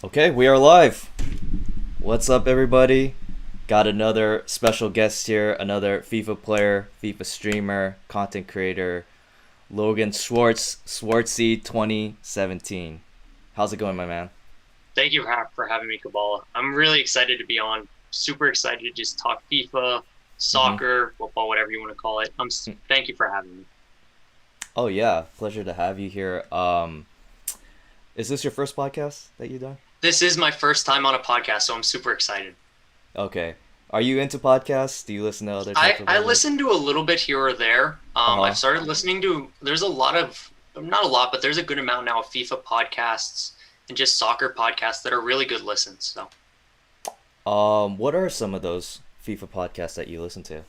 Okay, we are live. What's up, everybody? Got another special guest here, another FIFA player, FIFA streamer, content creator, Logan Schwartz, Schwartzy2017. How's it going, my man? Thank you for having me, Koballa. I'm really excited to be on. Super excited to just talk FIFA, Mm-hmm. soccer, football, whatever you want to call it. Thank you for having me. Oh yeah, pleasure to have you here. Is this your first podcast that you've done? This is my first time on a podcast, so I'm super excited. Okay. Are you into podcasts? Do you listen to other types I, of I podcasts? listen to a little bit here or there. Uh I've huh. started listening to, there's a lot of, not a lot, but there's a good amount now of FIFA podcasts and just soccer podcasts that are really good listens. So, What are some of those FIFA podcasts that you listen to?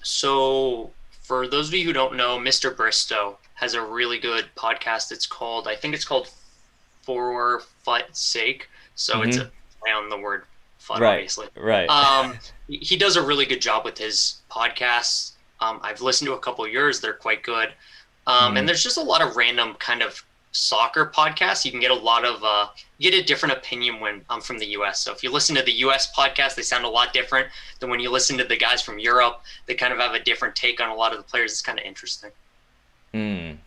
so for those of you who don't know, Mr. Bristow has a really good podcast. I think it's called For Fut's Sake. So it's Mm-hmm. a play on the word fut, Right. obviously. Right. He does a really good job with his podcasts. I've listened to a couple of yours; they're quite good. And Mm-hmm. there's just a lot of random kind of soccer podcasts. You can get a lot of you get a different opinion when I'm from the U.S. So if you listen to the U.S. podcast, they sound a lot different than when you listen to the guys from Europe. They kind of have a different take on a lot of the players. It's kind of interesting. Mm.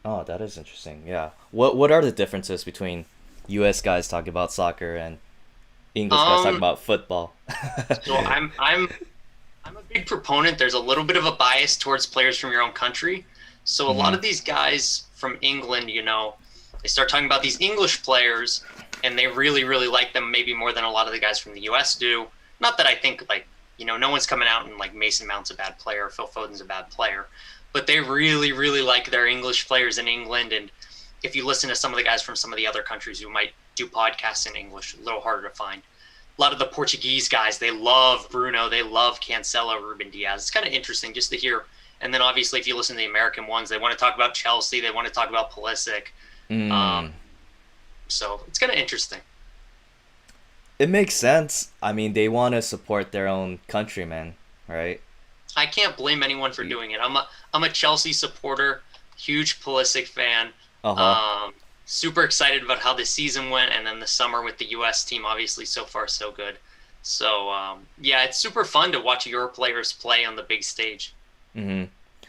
Oh, that is interesting. Yeah. What are the differences between U.S. guys talking about soccer and English guys talking Um, about football? so I'm a big proponent. There's a little bit of a bias towards players from your own country. So a lot Mm-hmm. of these guys from England, they start talking about these English players and they really, really like them maybe more than a lot of the guys from the US do. Not that I think no one's coming out and like Mason Mount's a bad player, Phil Foden's a bad player, but they really, really like their English players in England. And if you listen to some of the guys from some of the other countries who might do podcasts in English, a little harder to find. A lot of the Portuguese guys, they love Bruno, they love Cancelo, Ruben Diaz. It's kind of interesting just to hear. And then obviously, if you listen to the American ones, they want to talk about Chelsea, they want to talk about Pulisic. Um, Mm. so it's kind of interesting. It makes sense. I mean, they want to support their own countrymen, right? I can't blame anyone for doing it. I'm a Chelsea supporter, huge Pulisic fan. Uh huh. Um, Super excited about how this season went, and then the summer with the U.S. team. Obviously, so far so good. So yeah, it's super fun to watch your players play on the big stage. Mm-hmm.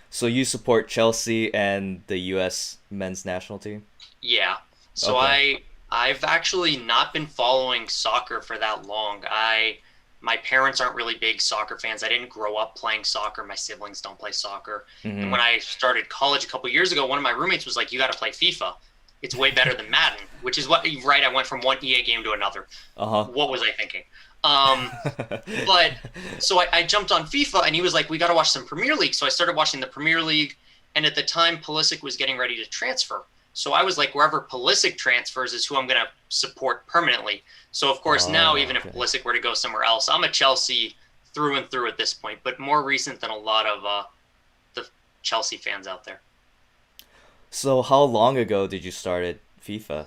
So you support Chelsea and the U.S. men's national team? Yeah. So Okay. I've actually not been following soccer for that long. I My parents aren't really big soccer fans. I didn't grow up playing soccer. My siblings don't play soccer. And Mm-hmm. when I started college a couple years ago, one of my roommates was like, "You got to play FIFA. It's way better than Madden." Which is what right. I went from one EA game to another. Uh What was I thinking? Um, but so I jumped on FIFA, and he was like, "We got to watch some Premier League." So I started watching the Premier League, and at the time, Pulisic was getting ready to transfer. So I was like, wherever Pulisic transfers is who I'm going to support permanently. So of course now, Oh, even if okay. Pulisic were to go somewhere else, I'm a Chelsea through and through at this point. But more recent than a lot of the Chelsea fans out there. So how long ago did you started FIFA?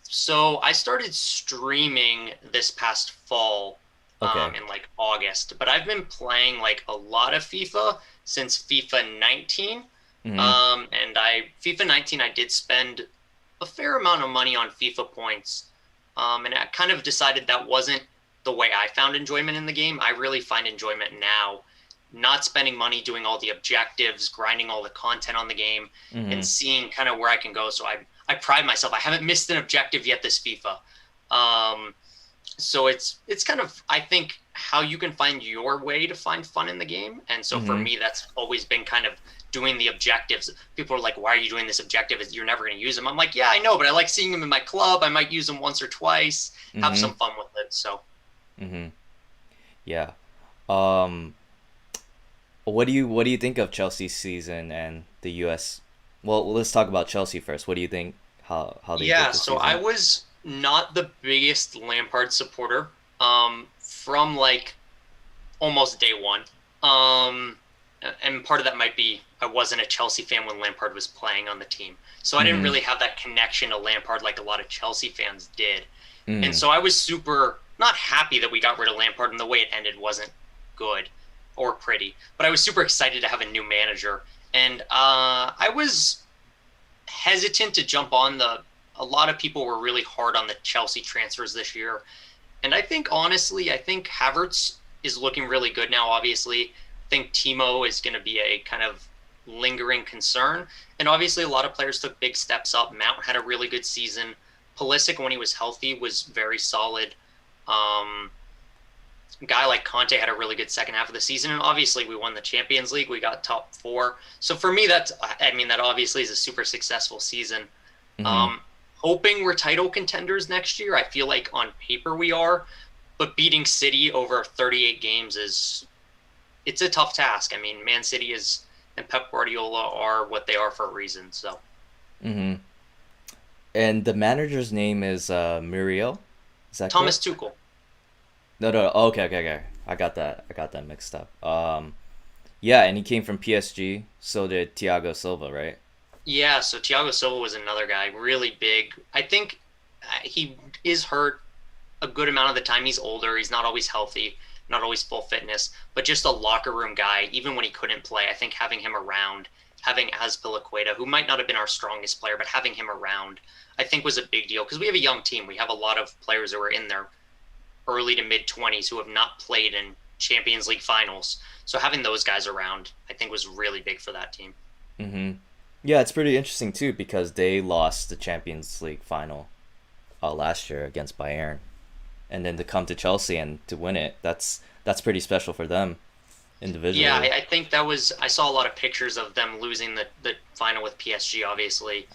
So I started streaming this past fall, Okay. in like August, but I've been playing like a lot of FIFA since FIFA 19. Mm-hmm. And FIFA 19, I did spend a fair amount of money on FIFA points. And I kind of decided that wasn't the way I found enjoyment in the game. I really find enjoyment now, not spending money doing all the objectives, grinding all the content on the game, and Mm-hmm. seeing kind of where I can go. So I pride myself. I haven't missed an objective yet this FIFA. Um, so it's kind of, I think, how you can find your way to find fun in the game. And so for Mm-hmm. me, that's always been kind of doing the objectives. People are like, "Why are you doing this objective? You're never going to use them." I'm like, "Yeah, I know, but I like seeing them in my club. I might use them once or twice, have Mm-hmm. some fun with it." So Mm-hmm. Yeah. Um, what do you think of Chelsea's season and the U.S.? Well, let's talk about Chelsea first. What do you think how they yeah, did this so I season? was not the biggest Lampard supporter from like almost day one. Um, and part of that might be I wasn't a Chelsea fan when Lampard was playing on the team. So I didn't Mm-hmm. really have that connection to Lampard like a lot of Chelsea fans did. And Mm. so I was super not happy that we got rid of Lampard and the way it ended wasn't good or pretty, but I was super excited to have a new manager. And I was hesitant to jump on the a lot of people were really hard on the Chelsea transfers this year. And I think, honestly, I think Havertz is looking really good now, obviously. I think Timo is going to be a kind of lingering concern. And obviously, a lot of players took big steps up. Mount had a really good season. Pulisic, when he was healthy, was very solid. A guy like Conte had a really good second half of the season. And obviously, we won the Champions League. We got top four. So for me, that obviously is a super successful season. Mm-hmm. Hoping we're title contenders next year. I feel like on paper we are, but beating City over 38 games it's a tough task. I mean, Man City and Pep Guardiola are what they are for a reason. So Mm-hmm. And the manager's name is Muriel. Is that Thomas correct? Tuchel. No, no. Okay, okay, okay. I got that. I got that mixed up. Yeah, and he came from PSG. So did Thiago Silva, right? Yeah, so Thiago Silva was another guy, really big. I think he is hurt a good amount of the time. He's older. He's not always healthy, not always full fitness, but just a locker room guy. Even when he couldn't play, I think having him around, having Azpilicueta, who might not have been our strongest player, but having him around, I think was a big deal because we have a young team. We have a lot of players who are in their early to mid 20s who have not played in Champions League finals. So having those guys around, I think was really big for that team. Mm-hmm. Yeah, it's pretty interesting too because they lost the Champions League final last year against Bayern, and then to come to Chelsea and to win it, that's pretty special for them Yeah, individually. I think that was. I saw a lot of pictures of them losing the final with PSG, obviously,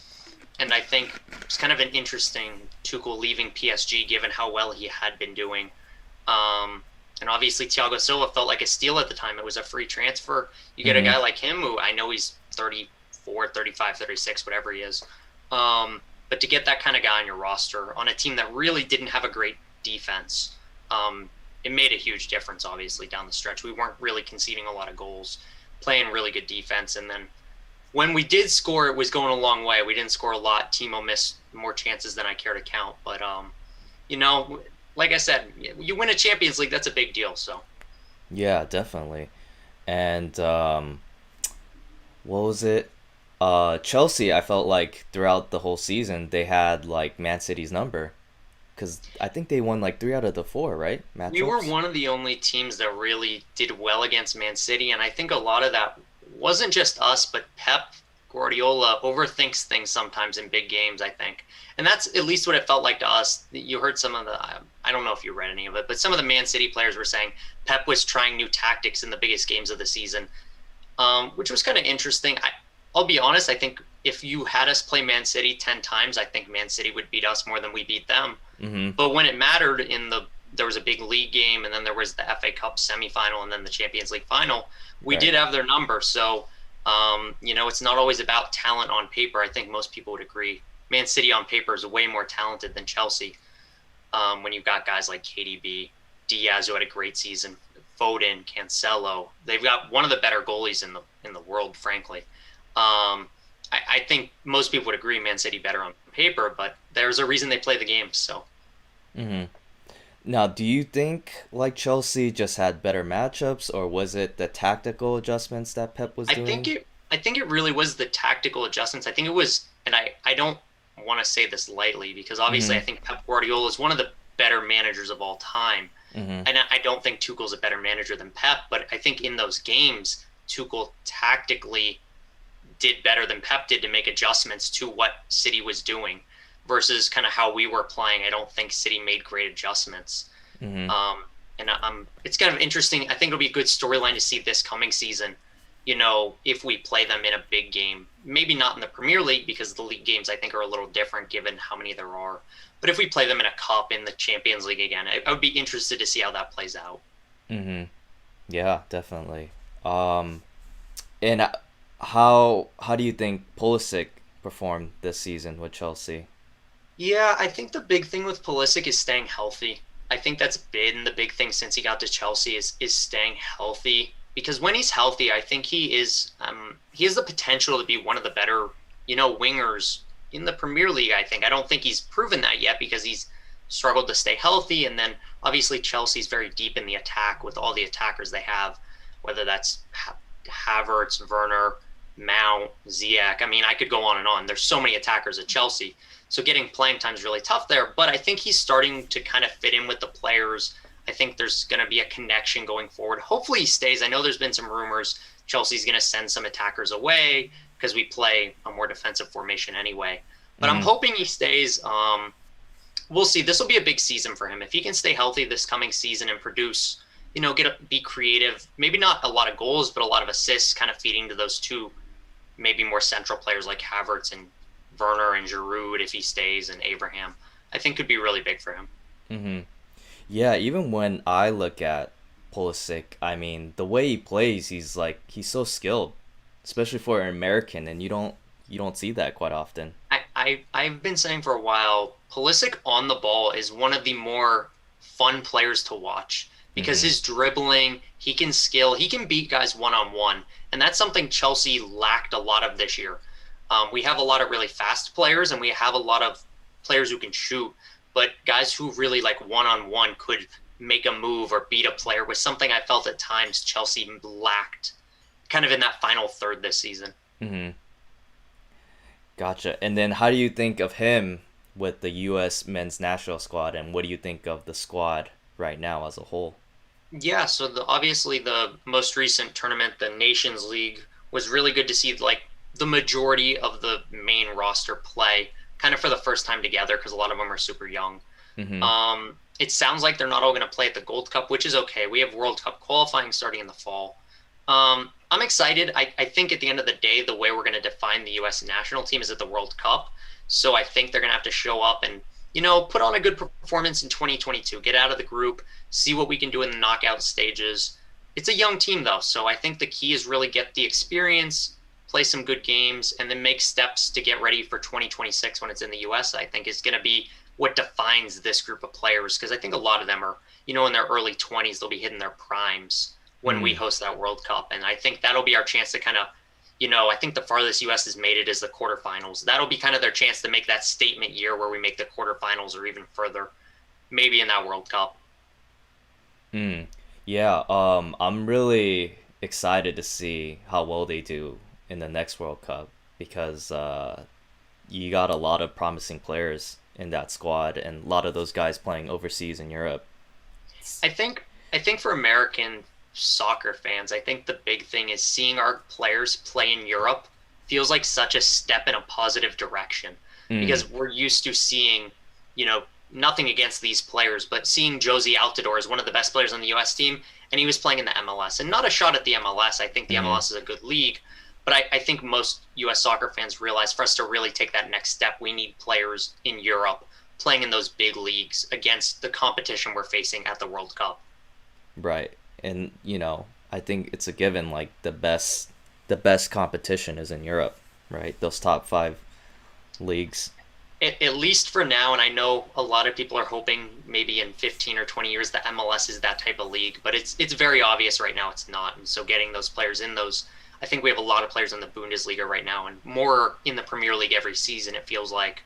and I think it's kind of an interesting Tuchel leaving PSG given how well he had been doing. And obviously, Thiago Silva felt like a steal at the time. It was a free transfer. You get a Mm-hmm. guy like him who I know he's 34, 35, 36, whatever he is. But to get that kind of guy on your roster on a team that really didn't have a great defense, um, it made a huge difference, obviously, down the stretch. We weren't really conceding a lot of goals, playing really good defense. And then when we did score, it was going a long way. We didn't score a lot. Timo missed more chances than I care to count. But, you know, like I said, you win a Champions League, that's a big deal. So, Yeah, definitely. And what was it? Chelsea. I felt like throughout the whole season they had like Man City's number because I think they won like three out of the four, right? we were Matchups. one of the only teams that really did well against Man City, and I think a lot of that wasn't just us, but Pep Guardiola overthinks things sometimes in big games. I think, and that's at least what it felt like to us. You heard some of the, I don't know if you read any of it, but some of the Man City players were saying Pep was trying new tactics in the biggest games of the season, which was kind of interesting. I'll be honest. I think if you had us play Man City 10 times, I think Man City would beat us more than we beat them. Mm-hmm. But when it mattered there was a big league game, and then there was the FA Cup semifinal, and then the Champions League final. We Right. did have their number, so it's not always about talent on paper. I think most people would agree. Man City on paper is way more talented than Chelsea. When you've got guys like KDB, Diaz, who had a great season, Foden, Cancelo, they've got one of the better goalies in the world, frankly. I think most people would agree Man City better on paper, but there's a reason they play the game. So Mm-hmm. Now, do you think like Chelsea just had better matchups, or was it the tactical adjustments that Pep was I think doing? it really was the tactical adjustments. I think it was, and I don't want to say this lightly because obviously I Mm-hmm. think Pep Guardiola is one of the better managers of all time, Mm-hmm. and I don't think Tuchel's a better manager than Pep. But I think in those games, Tuchel tactically did better than Pep did to make adjustments to what City was doing versus kind of how we were playing. I don't think City made great adjustments. Mm-hmm. And it's kind of interesting. I think it'll be a good storyline to see this coming season. If we play them in a big game, maybe not in the Premier League because the league games I think are a little different given how many there are. But if we play them in a cup in the Champions League again, I would be interested to see how that plays out. Mm-hmm. Yeah, definitely. Um, and how do you think Pulisic performed this season with Chelsea? Yeah, I think the big thing with Pulisic is staying healthy. I think that's been the big thing since he got to Chelsea is staying healthy. Because when he's healthy, I think he has the potential to be one of the better, wingers in the Premier League. I think I don't think he's proven that yet because he's struggled to stay healthy. And then obviously Chelsea's very deep in the attack with all the attackers they have, whether that's Havertz, Werner, Mount, Ziyech. I mean, I could go on and on. There's so many attackers at Chelsea. So getting playing time is really tough there. But I think he's starting to kind of fit in with the players. I think there's going to be a connection going forward. Hopefully he stays. I know there's been some rumors Chelsea's going to send some attackers away because we play a more defensive formation anyway. But I'm hoping he stays. We'll see. This will be a big season for him. If he can stay healthy this coming season and produce, be creative, maybe not a lot of goals, but a lot of assists, kind of feeding to those two maybe more central players like Havertz and Werner and Giroud if he stays, and Abraham, I think could be really big for him. Mm-hmm. Yeah, even when I look at Pulisic, I mean, the way he plays, he's so skilled, especially for an American, and you don't see that quite often. I've been saying for a while, Pulisic on the ball is one of the more fun players to watch because his dribbling, he can beat guys one-on-one, and that's something Chelsea lacked a lot of this year. We have a lot of really fast players, and we have a lot of players who can shoot, but guys who really like one-on-one could make a move or beat a player was something I felt at times Chelsea lacked kind of in that final third this season. Mm-hmm. Gotcha. And then how do you think of him with the U.S. men's national squad, and what do you think of the squad right now as a whole? Yeah, so obviously the most recent tournament, the Nations League, was really good to see like the majority of the main roster play kind of for the first time together because a lot of them are super young. Mm-hmm. It sounds like they're not all going to play at the Gold Cup, which is okay. We have World Cup qualifying starting in the fall. I'm excited. I think at the end of the day, the way we're going to define the U.S. national team is at the World Cup. So I think they're going to have to show up and, put on a good performance in 2022, get out of the group, see what we can do in the knockout stages. It's a young team, though. So I think the key is really get the experience, play some good games, and then make steps to get ready for 2026 when it's in the U.S. I think is going to be what defines this group of players, because I think a lot of them are, in their early 20s, they'll be hitting their primes when we host that World Cup. And I think that'll be our chance to kind of, I think the farthest U.S. has made it is the quarterfinals. That'll be kind of their chance to make that statement year where we make the quarterfinals or even further, maybe in that World Cup. Yeah, I'm really excited to see how well they do in the next World Cup because you got a lot of promising players in that squad and a lot of those guys playing overseas in Europe. I think for American soccer fans, I think the big thing is seeing our players play in Europe feels like such a step in a positive direction because we're used to seeing, nothing against these players, but seeing Josie Altidore as one of the best players on the U.S. team, and he was playing in the MLS. And not a shot at the MLS. I think the MLS is a good league, but I think most U.S. soccer fans realize for us to really take that next step, we need players in Europe playing in those big leagues against the competition we're facing at the World Cup. Right. And, I think it's a given, like the best competition is in Europe, right? Those top 5 leagues. At least for now, and I know a lot of people are hoping maybe in 15 or 20 years the MLS is that type of league, but it's very obvious right now it's not. And so getting those players in those, I think we have a lot of players in the Bundesliga right now and more in the Premier League every season, it feels like.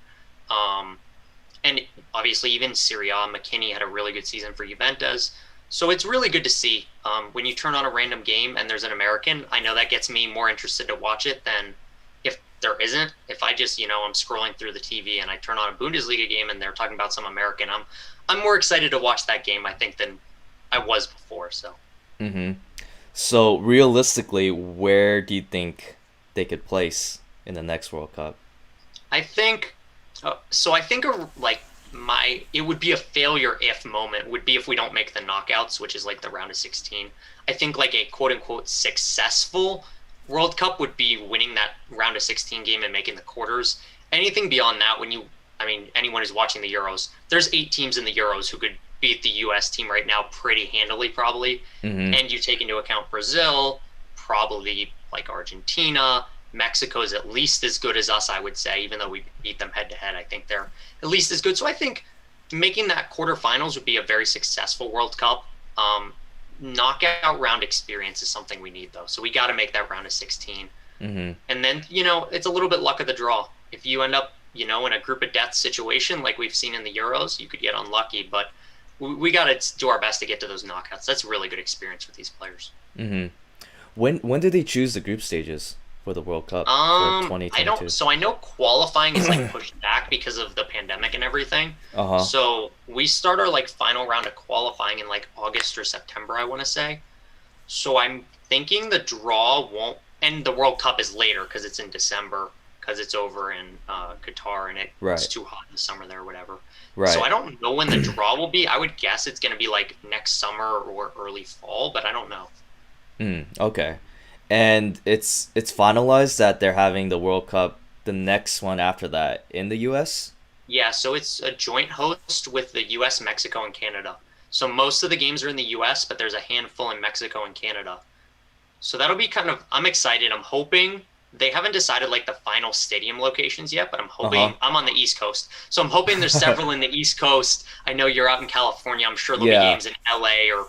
And obviously even Serie A, McKinney had a really good season for Juventus. So it's really good to see when you turn on a random game and there's an American. I know that gets me more interested to watch it than if there isn't. If I just, I'm scrolling through the TV and I turn on a Bundesliga game and they're talking about some American, I'm more excited to watch that game, I think, than I was before. So. Mm-hmm. So realistically, where do you think they could place in the next World Cup? I think. It would be a failure if moment would be if we don't make the knockouts, which is like the round of 16. I think like a quote unquote successful World Cup would be winning that round of 16 game and making the quarters. Anything beyond that, anyone who's watching the Euros, there's 8 teams in the Euros who could beat the U.S. team right now pretty handily, probably. Mm-hmm. And you take into account Brazil, probably like Argentina. Mexico is at least as good as us, I would say, even though we beat them head to head. I think they're at least as good. So I think making that quarterfinals would be a very successful World Cup. Knockout round experience is something we need, though. So we got to make that round of 16. Mm-hmm. And then, it's a little bit luck of the draw. If you end up, in a group of death situation like we've seen in the Euros, you could get unlucky. But we got to do our best to get to those knockouts. That's a really good experience with these players. Mm-hmm. When did they choose the group stages for the World Cup for I don't. 2022? So I know qualifying is like pushed back because of the pandemic and everything. Uh huh. So we start our like final round of qualifying in like August or September, I want to say. So I'm thinking the draw won't, and the World Cup is later because it's in December because it's over in Qatar and it's Right. too hot in the summer there or whatever. So I Right. don't know when the draw will be. I would guess it's going to be like next summer or early fall, but I don't know. Okay. And it's finalized that they're having the World Cup, the next one after that, in the U.S. Yeah, so it's a joint host with the US, Mexico, and Canada. So most of the games are in the US, but there's a handful in Mexico and Canada. So that'll be kind of, I'm excited. I'm hoping they haven't decided like the final stadium locations yet, but I'm hoping Uh I'm on the East Coast. So I'm hoping there's several in the East Coast. I know you're out in California. I'm sure there'll be Yeah. games in LA or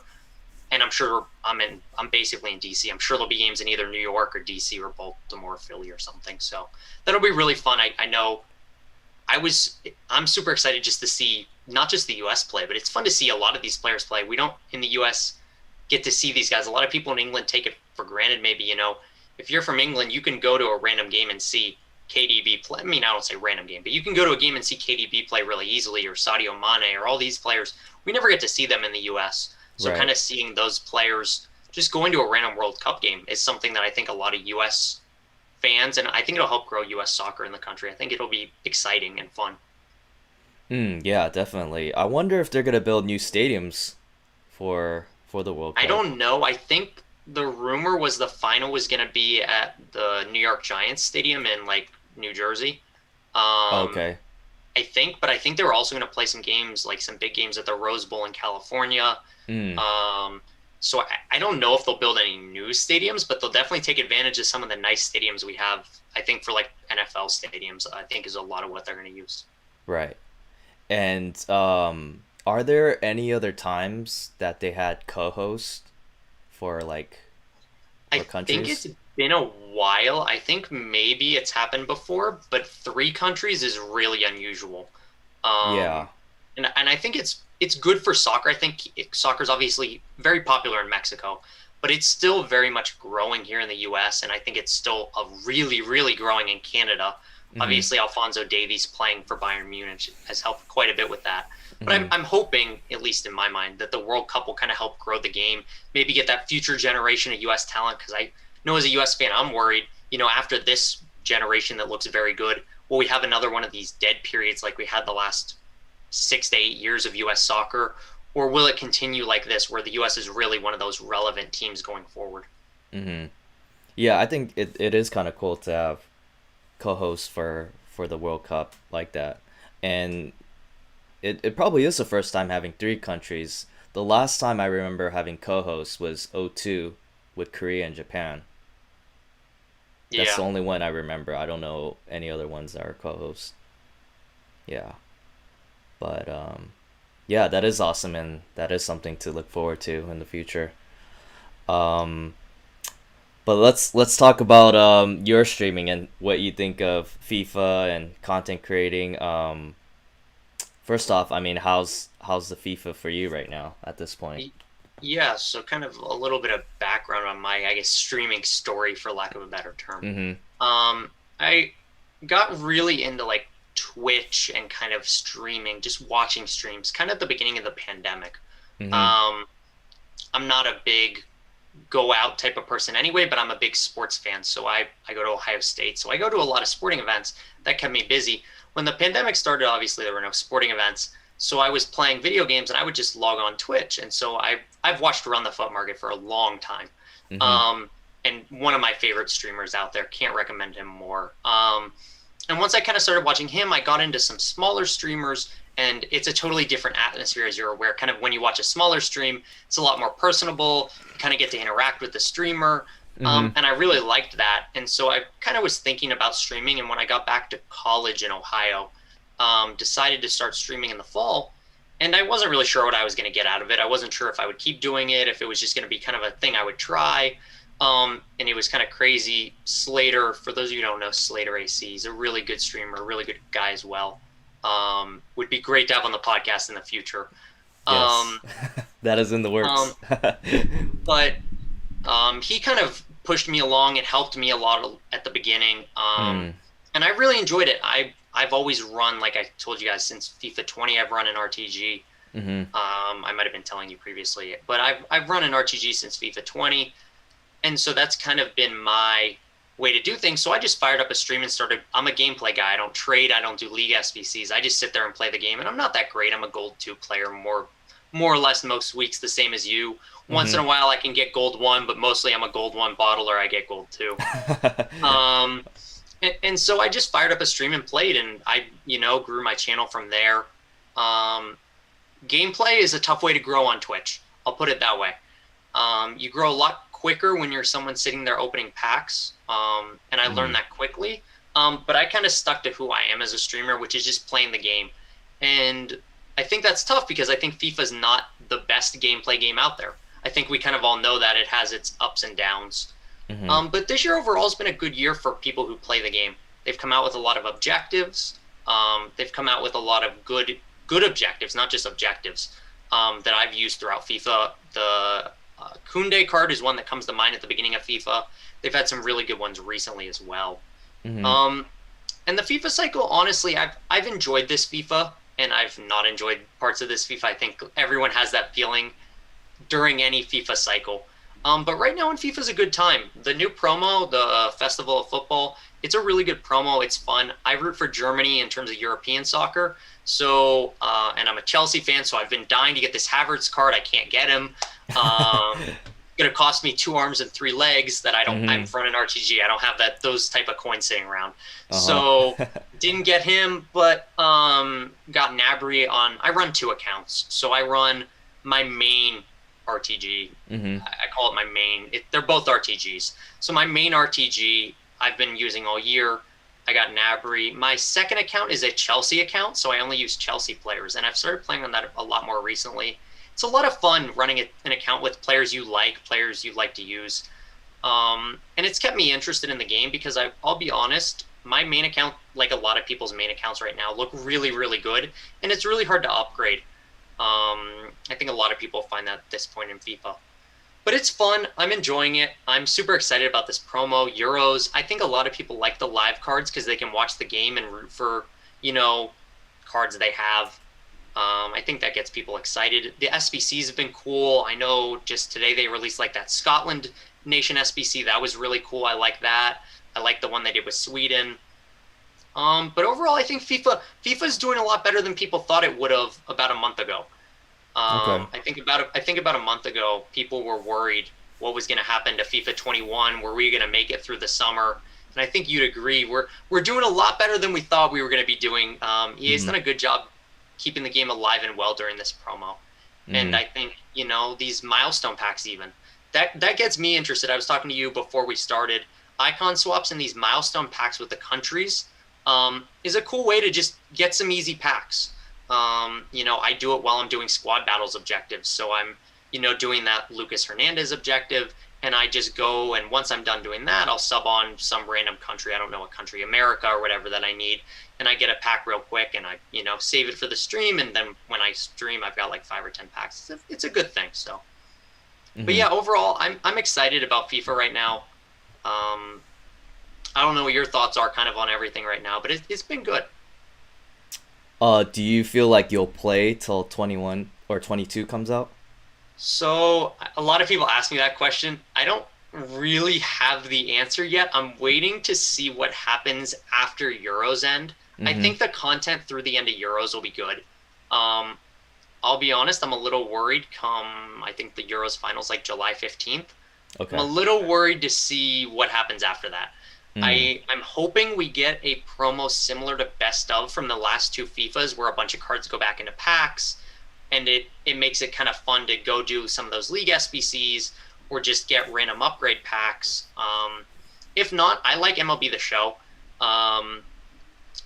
and I'm sure I'm basically in DC. I'm sure there'll be games in either New York or DC or Baltimore, or Philly or something. So that'll be really fun. I know I was I'm super excited just to see not just the US play, but it's fun to see a lot of these players play. We don't in the US get to see these guys. A lot of people in England take it for granted maybe, if you're from England, you can go to a random game and see KDB play. I mean, I don't say random game, but you can go to a game and see KDB play really easily or Sadio Mane or all these players. We never get to see them in the US. So Right. kind of seeing those players just going to a random World Cup game is something that I think a lot of US fans, and I think it'll help grow U.S. soccer in the country. I think it'll be exciting and fun. Yeah, definitely. I wonder if they're gonna build new stadiums for the World I Cup. don't know. I think the rumor was the final was going to be at the New York Giants Stadium in like New Jersey. Um, Okay. but I think they were also going to play some games, like some big games at the Rose Bowl in California. Mm. So I don't know if they'll build any new stadiums, but they'll definitely take advantage of some of the nice stadiums we have. I think for like NFL stadiums, I think is a lot of what they're going to use. Right. And are there any other times that they had co-host for like I for think countries? it's been a while. I think maybe it's happened before, but three countries is really unusual. Yeah. Um, and I think it's good for soccer. I think soccer is obviously very popular in Mexico, but it's still very much growing here in the U.S. And I think it's still a really really growing in Canada. Mhm. Obviously, Alfonso Davies playing for Bayern Munich has helped quite a bit with that. But I'm, Mhm. I'm hoping, at least in my mind, that the World Cup will kind of help grow the game, maybe get that future generation of U.S. talent. Because I know as a U.S. fan, I'm worried, after this generation that looks very good, will we have another one of these dead periods like we had the last 6 to 8 years of U.S. soccer? Or will it continue like this, where the U.S. is really one of those relevant teams going forward? Mhm. Yeah, I think it is kind of cool to have co-hosts for the World Cup like that. And it probably is the first time having three countries. The last time I remember having co-hosts was '02 with Korea and Japan. That's Yeah. the only one I remember. I don't know any other ones that are co-hosts. Yeah. But yeah, that is awesome and that is something to look forward to in the future. Um but let's talk about your streaming and what you think of FIFA and content creating. First off, I mean, how's the FIFA for you right now at this point? Yeah, so kind of a little bit of background on my, I guess, streaming story, for lack of a better term. Mhm. I got really into like Twitch and kind of streaming, just watching streams, kind of at the beginning of the pandemic. Mhm. Um, I'm not a big go out type of person anyway, but I'm a big sports fan. So I go to Ohio State. So I go to a lot of sporting events that kept me busy. When the pandemic started, obviously there were no sporting events. So I was playing video games and I would just log on Twitch. And so I've watched Run the Foot Market for a long time. Mhm. Um, and one of my favorite streamers out there, can't recommend him more. And once I kind of started watching him, I got into some smaller streamers, and it's a totally different atmosphere, as you're aware. Kind of when you watch a smaller stream, it's a lot more personable. You kind of get to interact with the streamer. Mhm. And I really liked that. And so I kind of was thinking about streaming. And when I got back to college in Ohio, decided to start streaming in the fall. And I wasn't really sure what I was going to get out of it. I wasn't sure if I would keep doing it, if it was just going to be kind of a thing I would try. And it was kind of crazy. Slater, for those of you who don't know, Slater AC, he's a really good streamer, a really good guy as well. Would be great to have on the podcast in the future. Yes. Um, That is in the um, works. but he kind of pushed me along. It helped me a lot at the beginning. Mm. And I really enjoyed it. I've always run, like I told you guys, since FIFA 20, I've run an RTG. Mm-hmm. I might have been telling you previously, but I've run an RTG since FIFA 20, and so that's kind of been my way to do things. So I just fired up a stream and started. I'm a gameplay guy. I don't trade. I don't do league SBCs. I just sit there and play the game, and I'm not that great. I'm a gold 2 player, more or less most weeks, the same as you. Once in a while, I can get gold 1, but mostly I'm a gold 1 bottler. I get gold 2. And so I just fired up a stream and played, and I, grew my channel from there. Gameplay is a tough way to grow on Twitch. I'll put it that way. You grow a lot quicker when you're someone sitting there opening packs, and I learned that quickly. But I kind of stuck to who I am as a streamer, which is just playing the game. And I think that's tough because I think FIFA's not the best gameplay game out there. I think we kind of all know that it has its ups and downs. But this year overall has been a good year for people who play the game. They've come out with a lot of objectives. They've come out with a lot of good objectives, not just objectives, that I've used throughout FIFA. The Koundé card is one that comes to mind at the beginning of FIFA. They've had some really good ones recently as well. And the FIFA cycle, honestly, I've enjoyed this FIFA, and I've not enjoyed parts of this FIFA. I think everyone has that feeling during any FIFA cycle. But right now in FIFA is a good time. The new promo, the Festival of Football, it's a really good promo. It's fun. I root for Germany in terms of European soccer. So, and I'm a Chelsea fan, so I've been dying to get this Havertz card. I can't get him. It's going to cost me 2 arms and 3 legs that I don't, I'm running RTG. I don't have those type of coins sitting around. So didn't get him, but got Nabry on, I run 2 accounts. So I run my main RTG. I call it my main. They're both RTGs. So my main RTG I've been using all year. I got Nabry. My second account is a Chelsea account, so I only use Chelsea players, and I've started playing on that a lot more recently. It's a lot of fun running an account with players you like to use. And it's kept me interested in the game because I'll be honest, my main account, like a lot of people's main accounts right now, look really, really good, and it's really hard to upgrade. I think a lot of people find that at this point in FIFA. But it's fun. I'm enjoying it. I'm super excited about this promo. Euros, I think a lot of people like the live cards because they can watch the game and root for, cards they have. I think that gets people excited. The SBCs have been cool. I know just today they released like that Scotland Nation SBC. That was really cool. I like that. I like the one they did with Sweden. But overall, I think FIFA's doing a lot better than people thought it would have about a month ago. I think about a month ago, people were worried what was going to happen to FIFA 21. Were we going to make it through the summer? And I think you'd agree we're doing a lot better than we thought we were going to be doing. EA's done a good job keeping the game alive and well during this promo. And I think these milestone packs even that gets me interested. I was talking to you before we started. Icon swaps and these milestone packs with the countries is a cool way to just get some easy packs. I do it while I'm doing squad battles objectives. So I'm, doing that Lucas Hernandez objective, and I just go, and once I'm done doing that, I'll sub on some random country. I don't know what country, America or whatever that I need. And I get a pack real quick, and I, save it for the stream. And then when I stream, I've got like 5 or 10 packs. It's a good thing. So, but yeah, overall, I'm excited about FIFA right now. I don't know what your thoughts are kind of on everything right now, but it's been good. Do you feel like you'll play till 21 or 22 comes out? So a lot of people ask me that question. I don't really have the answer yet. I'm waiting to see what happens after Euros end. I think the content through the end of Euros will be good. I'll be honest, I'm a little worried come, I think the Euros finals like July 15th. Okay. I'm a little worried to see what happens after that. I'm hoping we get a promo similar to Best Of from the last 2 FIFAs where a bunch of cards go back into packs, and it makes it kind of fun to go do some of those League SBCs or just get random upgrade packs. If not, I like MLB The Show. I'm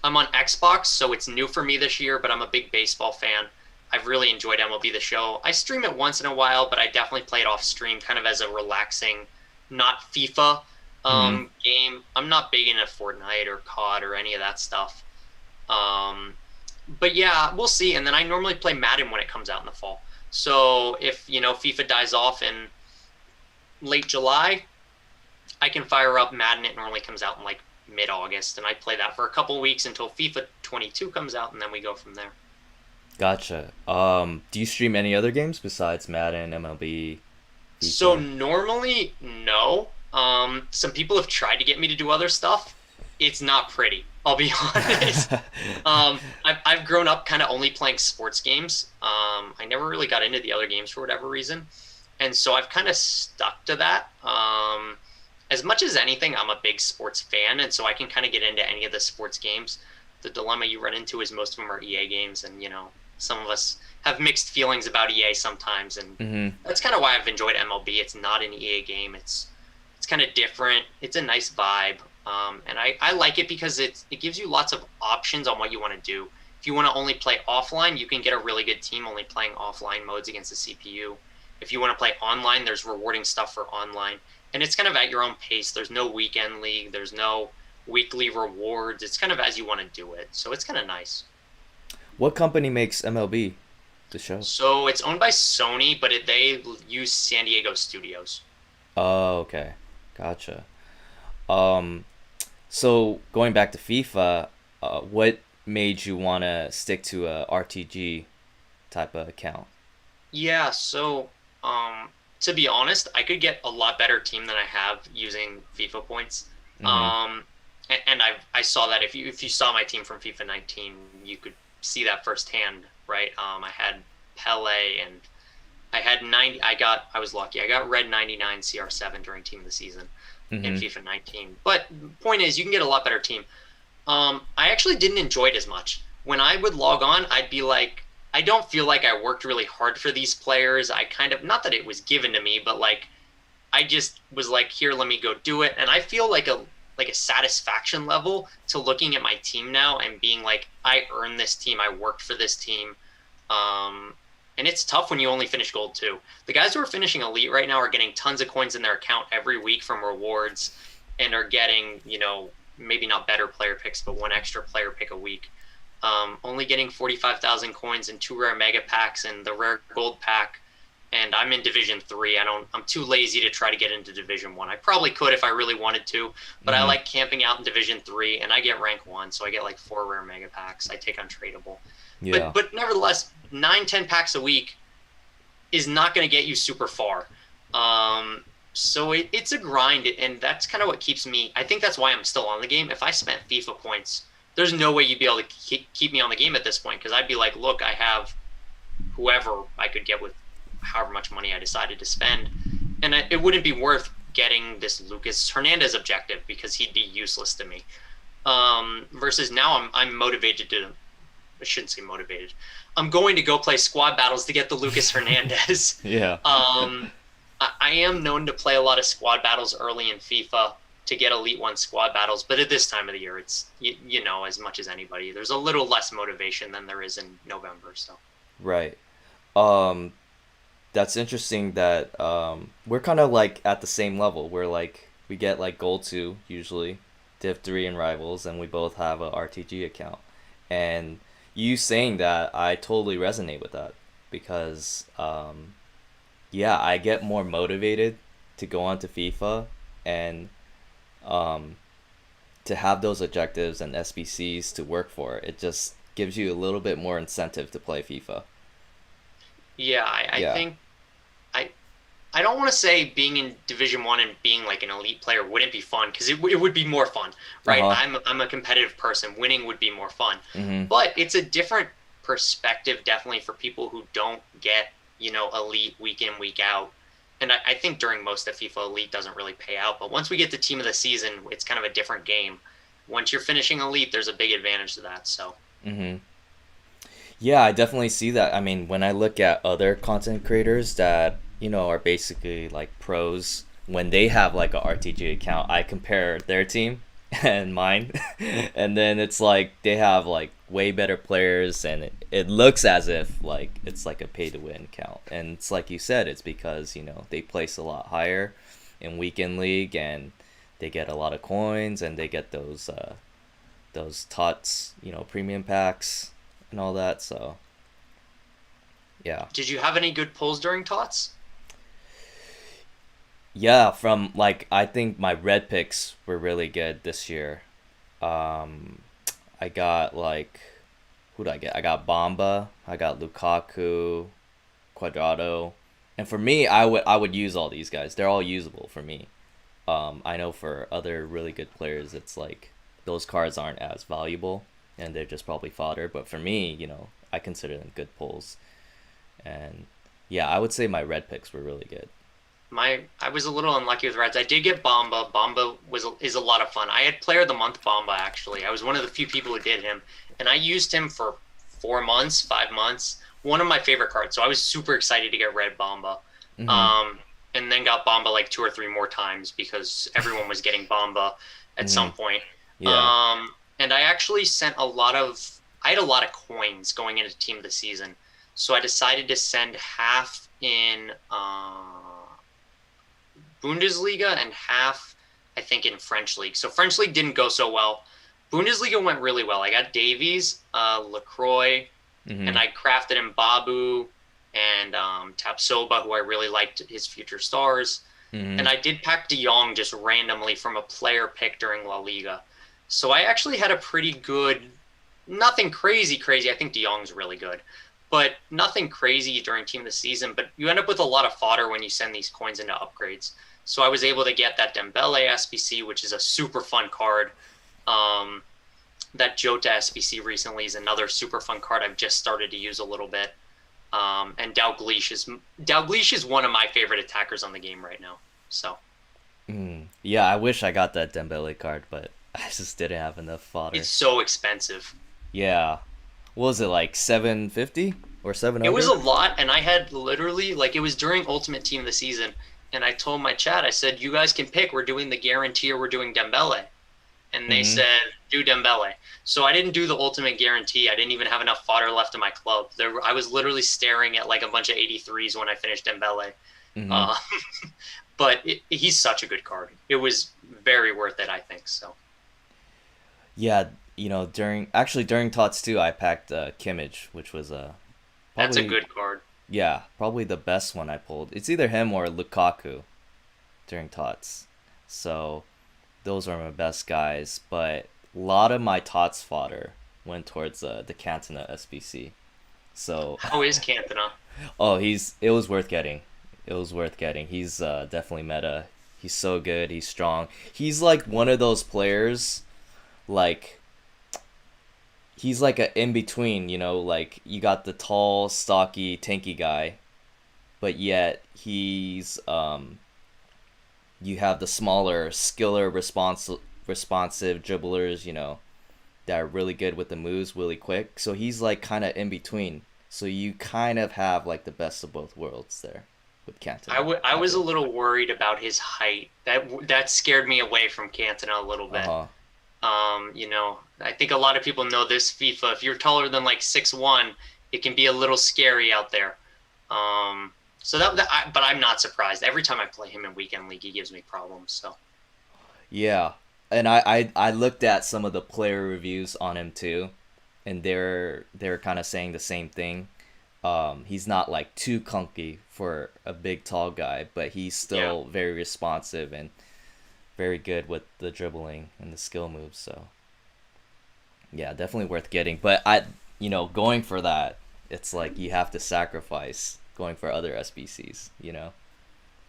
on Xbox, so it's new for me this year, but I'm a big baseball fan. I've really enjoyed MLB The Show. I stream it once in a while, but I definitely play it off stream kind of as a relaxing, not FIFA game. I'm not big into Fortnite or COD or any of that stuff. But yeah, we'll see. And then I normally play Madden when it comes out in the fall. So if, FIFA dies off in late July, I can fire up Madden. It normally comes out in like mid-August, and I play that for a couple of weeks until FIFA 22 comes out, and then we go from there. Gotcha. Do you stream any other games besides Madden, MLB, So FIFA? normally, no. Some people have tried to get me to do other stuff. It's not pretty. I'll be honest. I've grown up kind of only playing sports games. I never really got into the other games for whatever reason, and so I've kind of stuck to that. As much as anything, I'm a big sports fan, and so I can kind of get into any of the sports games. The dilemma you run into is most of them are EA games, and some of us have mixed feelings about EA sometimes, and Mm-hmm. that's kind of why I've enjoyed MLB. It's not an EA game. It's kind of different. It's a nice vibe, and I like it because it gives you lots of options on what you want to do. If you want to only play offline, you can get a really good team only playing offline modes against the CPU. If you want to play online, there's rewarding stuff for online, and it's kind of at your own pace. There's no weekend league. There's no weekly rewards. It's kind of as you want to do it, so it's kind of nice. What company makes MLB, the show? So it's owned by Sony, but they use San Diego studios. Oh, okay. Gotcha. Um, so going back to FIFA, what made you want to stick to a RTG type of account? Yeah, so to be honest, I could get a lot better team than I have using FIFA points. Mm-hmm. And I saw that if you saw my team from FIFA 19, you could see that firsthand, right? I had Pele and I had 90. I was lucky. I got red 99 CR7 during team of the season in Mm-hmm. FIFA 19. But point is, you can get a lot better team. I actually didn't enjoy it as much. When I would log on, I'd be like, I don't feel like I worked really hard for these players. I kind of, not that it was given to me, but like I just was like, here, let me go do it. And I feel like a satisfaction level to looking at my team now and being like, I earned this team. I worked for this team. And it's tough when you only finish gold too. The guys who are finishing elite right now are getting tons of coins in their account every week from rewards and are getting, maybe not better player picks, but one extra player pick a week. Only getting 45,000 coins and two rare mega packs and the rare gold pack. And I'm in Division 3. I'm too lazy to try to get into Division 1. I probably could if I really wanted to, but I Mm-hmm. like camping out in Division 3 and I get rank 1, so I get like 4 rare mega packs. I take untradeable. Yeah. But nevertheless, 9-10 packs a week is not going to get you super far. So it's a grind, and that's kind of what keeps me. I think that's why I'm still on the game. If I spent FIFA points, there's no way you'd be able to keep me on the game at this point, because I'd be like, look, I have whoever I could get with however much money I decided to spend, and it wouldn't be worth getting this Lucas Hernandez objective because he'd be useless to me. Versus now I'm motivated to. I shouldn't say motivated. I'm going to go play squad battles to get the Lucas Hernandez. Yeah. I am known to play a lot of squad battles early in FIFA to get Elite One squad battles, but at this time of the year, it's as much as anybody. There's a little less motivation than there is in November. So Right. Um, that's interesting that we're kind of like at the same level. We're like we get like gold 2 usually, Div 3 and rivals, and we both have a RTG account. And you saying that, I totally resonate with that because yeah, I get more motivated to go onto FIFA and um to have those objectives and SBCs to work for. It just gives you a little bit more incentive to play FIFA. yeah, I Yeah. think I I don't want to say being in Division 1 and being like an elite player wouldn't be fun, because it would be more fun, right? Uh-huh. I'm a competitive person. Winning would be more fun, Mm-hmm. but it's a different perspective definitely for people who don't get elite week in week out. And I think during most of FIFA, elite doesn't really pay out, but once we get to team of the season, it's kind of a different game. Once you're finishing elite, there's a big advantage to that. So Mm-hmm. Yeah, I definitely see that. I mean, when I look at other content creators that, are basically like pros, when they have like a RTG account, I compare their team and mine. And then it's like they have like way better players and it looks as if like it's like a pay to win account. And it's like you said, it's because, they place a lot higher in weekend league and they get a lot of coins and they get those tots, premium packs and all that. So yeah. did you have any good pulls during TOTS? Yeah, from like I think my red picks were really good this year. Um, I got like who did I get? I got Bamba, I got Lukaku, Quadrado, and for me, I would use all these guys. They're all usable for me. I know for other really good players, it's like those cards aren't as valuable, and they're just probably fodder. But for me, I consider them good pulls, and yeah, I would say my red picks were really good. I was a little unlucky with Reds. I did get Bamba. Bamba is a lot of fun. I had Player of the Month Bamba actually. I was one of the few people who did him, and I used him for 4 months, 5 months. One of my favorite cards. So I was super excited to get Red Bamba. Mm-hmm. And then got Bamba like 2 or 3 more times because everyone was getting Bamba at Mm-hmm. some point. Yeah. And I actually sent I had a lot of coins going into Team of the Season. So I decided to send half in Bundesliga and half, I think, in French League. So French League didn't go so well. Bundesliga went really well. I got Davies, Lacroix, Mm-hmm. and I crafted in Babu and Tapsoba, who I really liked his future stars. Mm-hmm. And I did pack De Jong just randomly from a player pick during La Liga. So I actually had a pretty good, nothing crazy, crazy. I think De Jong's really good, but nothing crazy during Team of the Season. But you end up with a lot of fodder when you send these coins into upgrades. So I was able to get that Dembele SBC, which is a super fun card. Um, that Jota SBC recently is another super fun card I've just started to use a little bit. And Dalglish is one of my favorite attackers on the game right now. So Yeah, I wish I got that Dembele card, but I just didn't have enough fodder. it's so expensive. Yeah. What was it like 750 or It was 700? a lot, and I had literally like it was during Ultimate Team of the Season, and I told my chat, I said, "You guys can pick. We're doing the guarantee or we're doing Dembele." And they Mm-hmm. said, "Do Dembele." So I didn't do the ultimate guarantee. I didn't even have enough fodder left in my club. I was literally staring at like a bunch of 83s when I finished Dembele. Mm-hmm. Uh, but he's such a good card. It was very worth it, I think. So Yeah, during Tots 2 I packed Kimmich, which was that's a probably good card. yeah, probably the best one I pulled. It's either him or Lukaku during Tots. So those are my best guys, but a lot of my Tots fodder went towards the Cantona SBC. So How is Cantona? oh, it was worth getting. It was worth getting. He's definitely meta. He's so good. He's strong. He's like one of those players like he's like a in between, like you got the tall, stocky, tanky guy, but yet he's you have the smaller, skiller, responsive dribblers, that are really good with the moves, really quick. So he's like kind of in between. So you kind of have like the best of both worlds there with Cantona. I I was a feel. little worried about his height. That scared me away from Cantona a little Uh bit. huh. I think a lot of people know this FIFA. If you're taller than like 6'1", it can be a little scary out there. So but I'm not surprised. Every time I play him in weekend league, he gives me problems. So Yeah, and I looked at some of the player reviews on him too, and they're kind of saying the same thing. He's not like too clunky for a big tall guy, but he's yeah, still very responsive and very good with the dribbling and the skill moves. So yeah, definitely worth getting. But going for that, it's like you have to sacrifice going for other SBCs.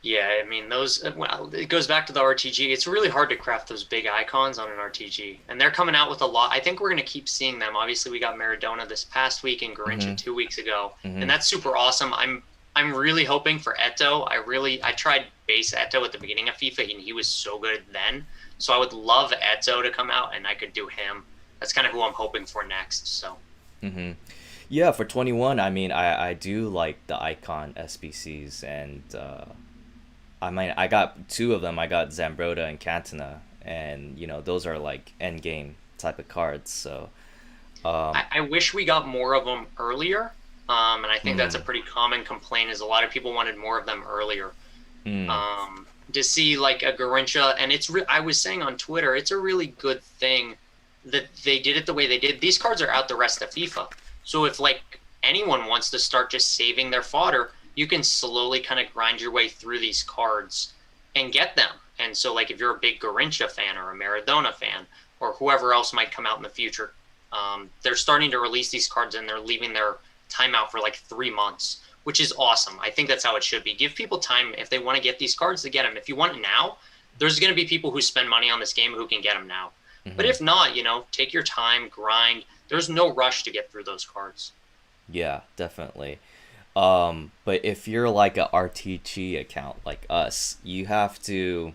yeah. I mean, those. Well, it goes back to the RTG. It's really hard to craft those big icons on an RTG, and they're coming out with a lot. I think we're gonna keep seeing them. Obviously, we got Maradona this past week and Garrincha Mhm. 2 weeks ago, and Mhm. that's super awesome. I'm really hoping for Eto. I tried base Eto at the beginning of FIFA, and he was so good then. So I would love Eto to come out, and I could do him. That's kind of who I'm hoping for next. So Mhm. Yeah, for 21, I mean, I do like the icon SBCs, and I mean, I got two of them. I got Zambroda and Cantona, and those are like end game type of cards. So, um, I wish we got more of them earlier. And I think that's a mm, pretty common complaint is a lot of people wanted more of them earlier. mm, To see like a Garincha, and I was saying on Twitter, it's a really good thing that they did it the way they did. These cards are out the rest of FIFA, so if like anyone wants to start just saving their fodder, you can slowly kind of grind your way through these cards and get them. And so, like, if you're a big Garincha fan or a Maradona fan or whoever else might come out in the future, they're starting to release these cards and they're leaving their timeout for like 3 months, which is awesome. I think that's how it should be. Give people time if they want to get these cards to get them. If you want it now, there's going to be people who spend money on this game who can get them now. But if not, take your time, grind. There's no rush to get through those cards. Yeah, definitely. But if you're like a RTG account like us, you have to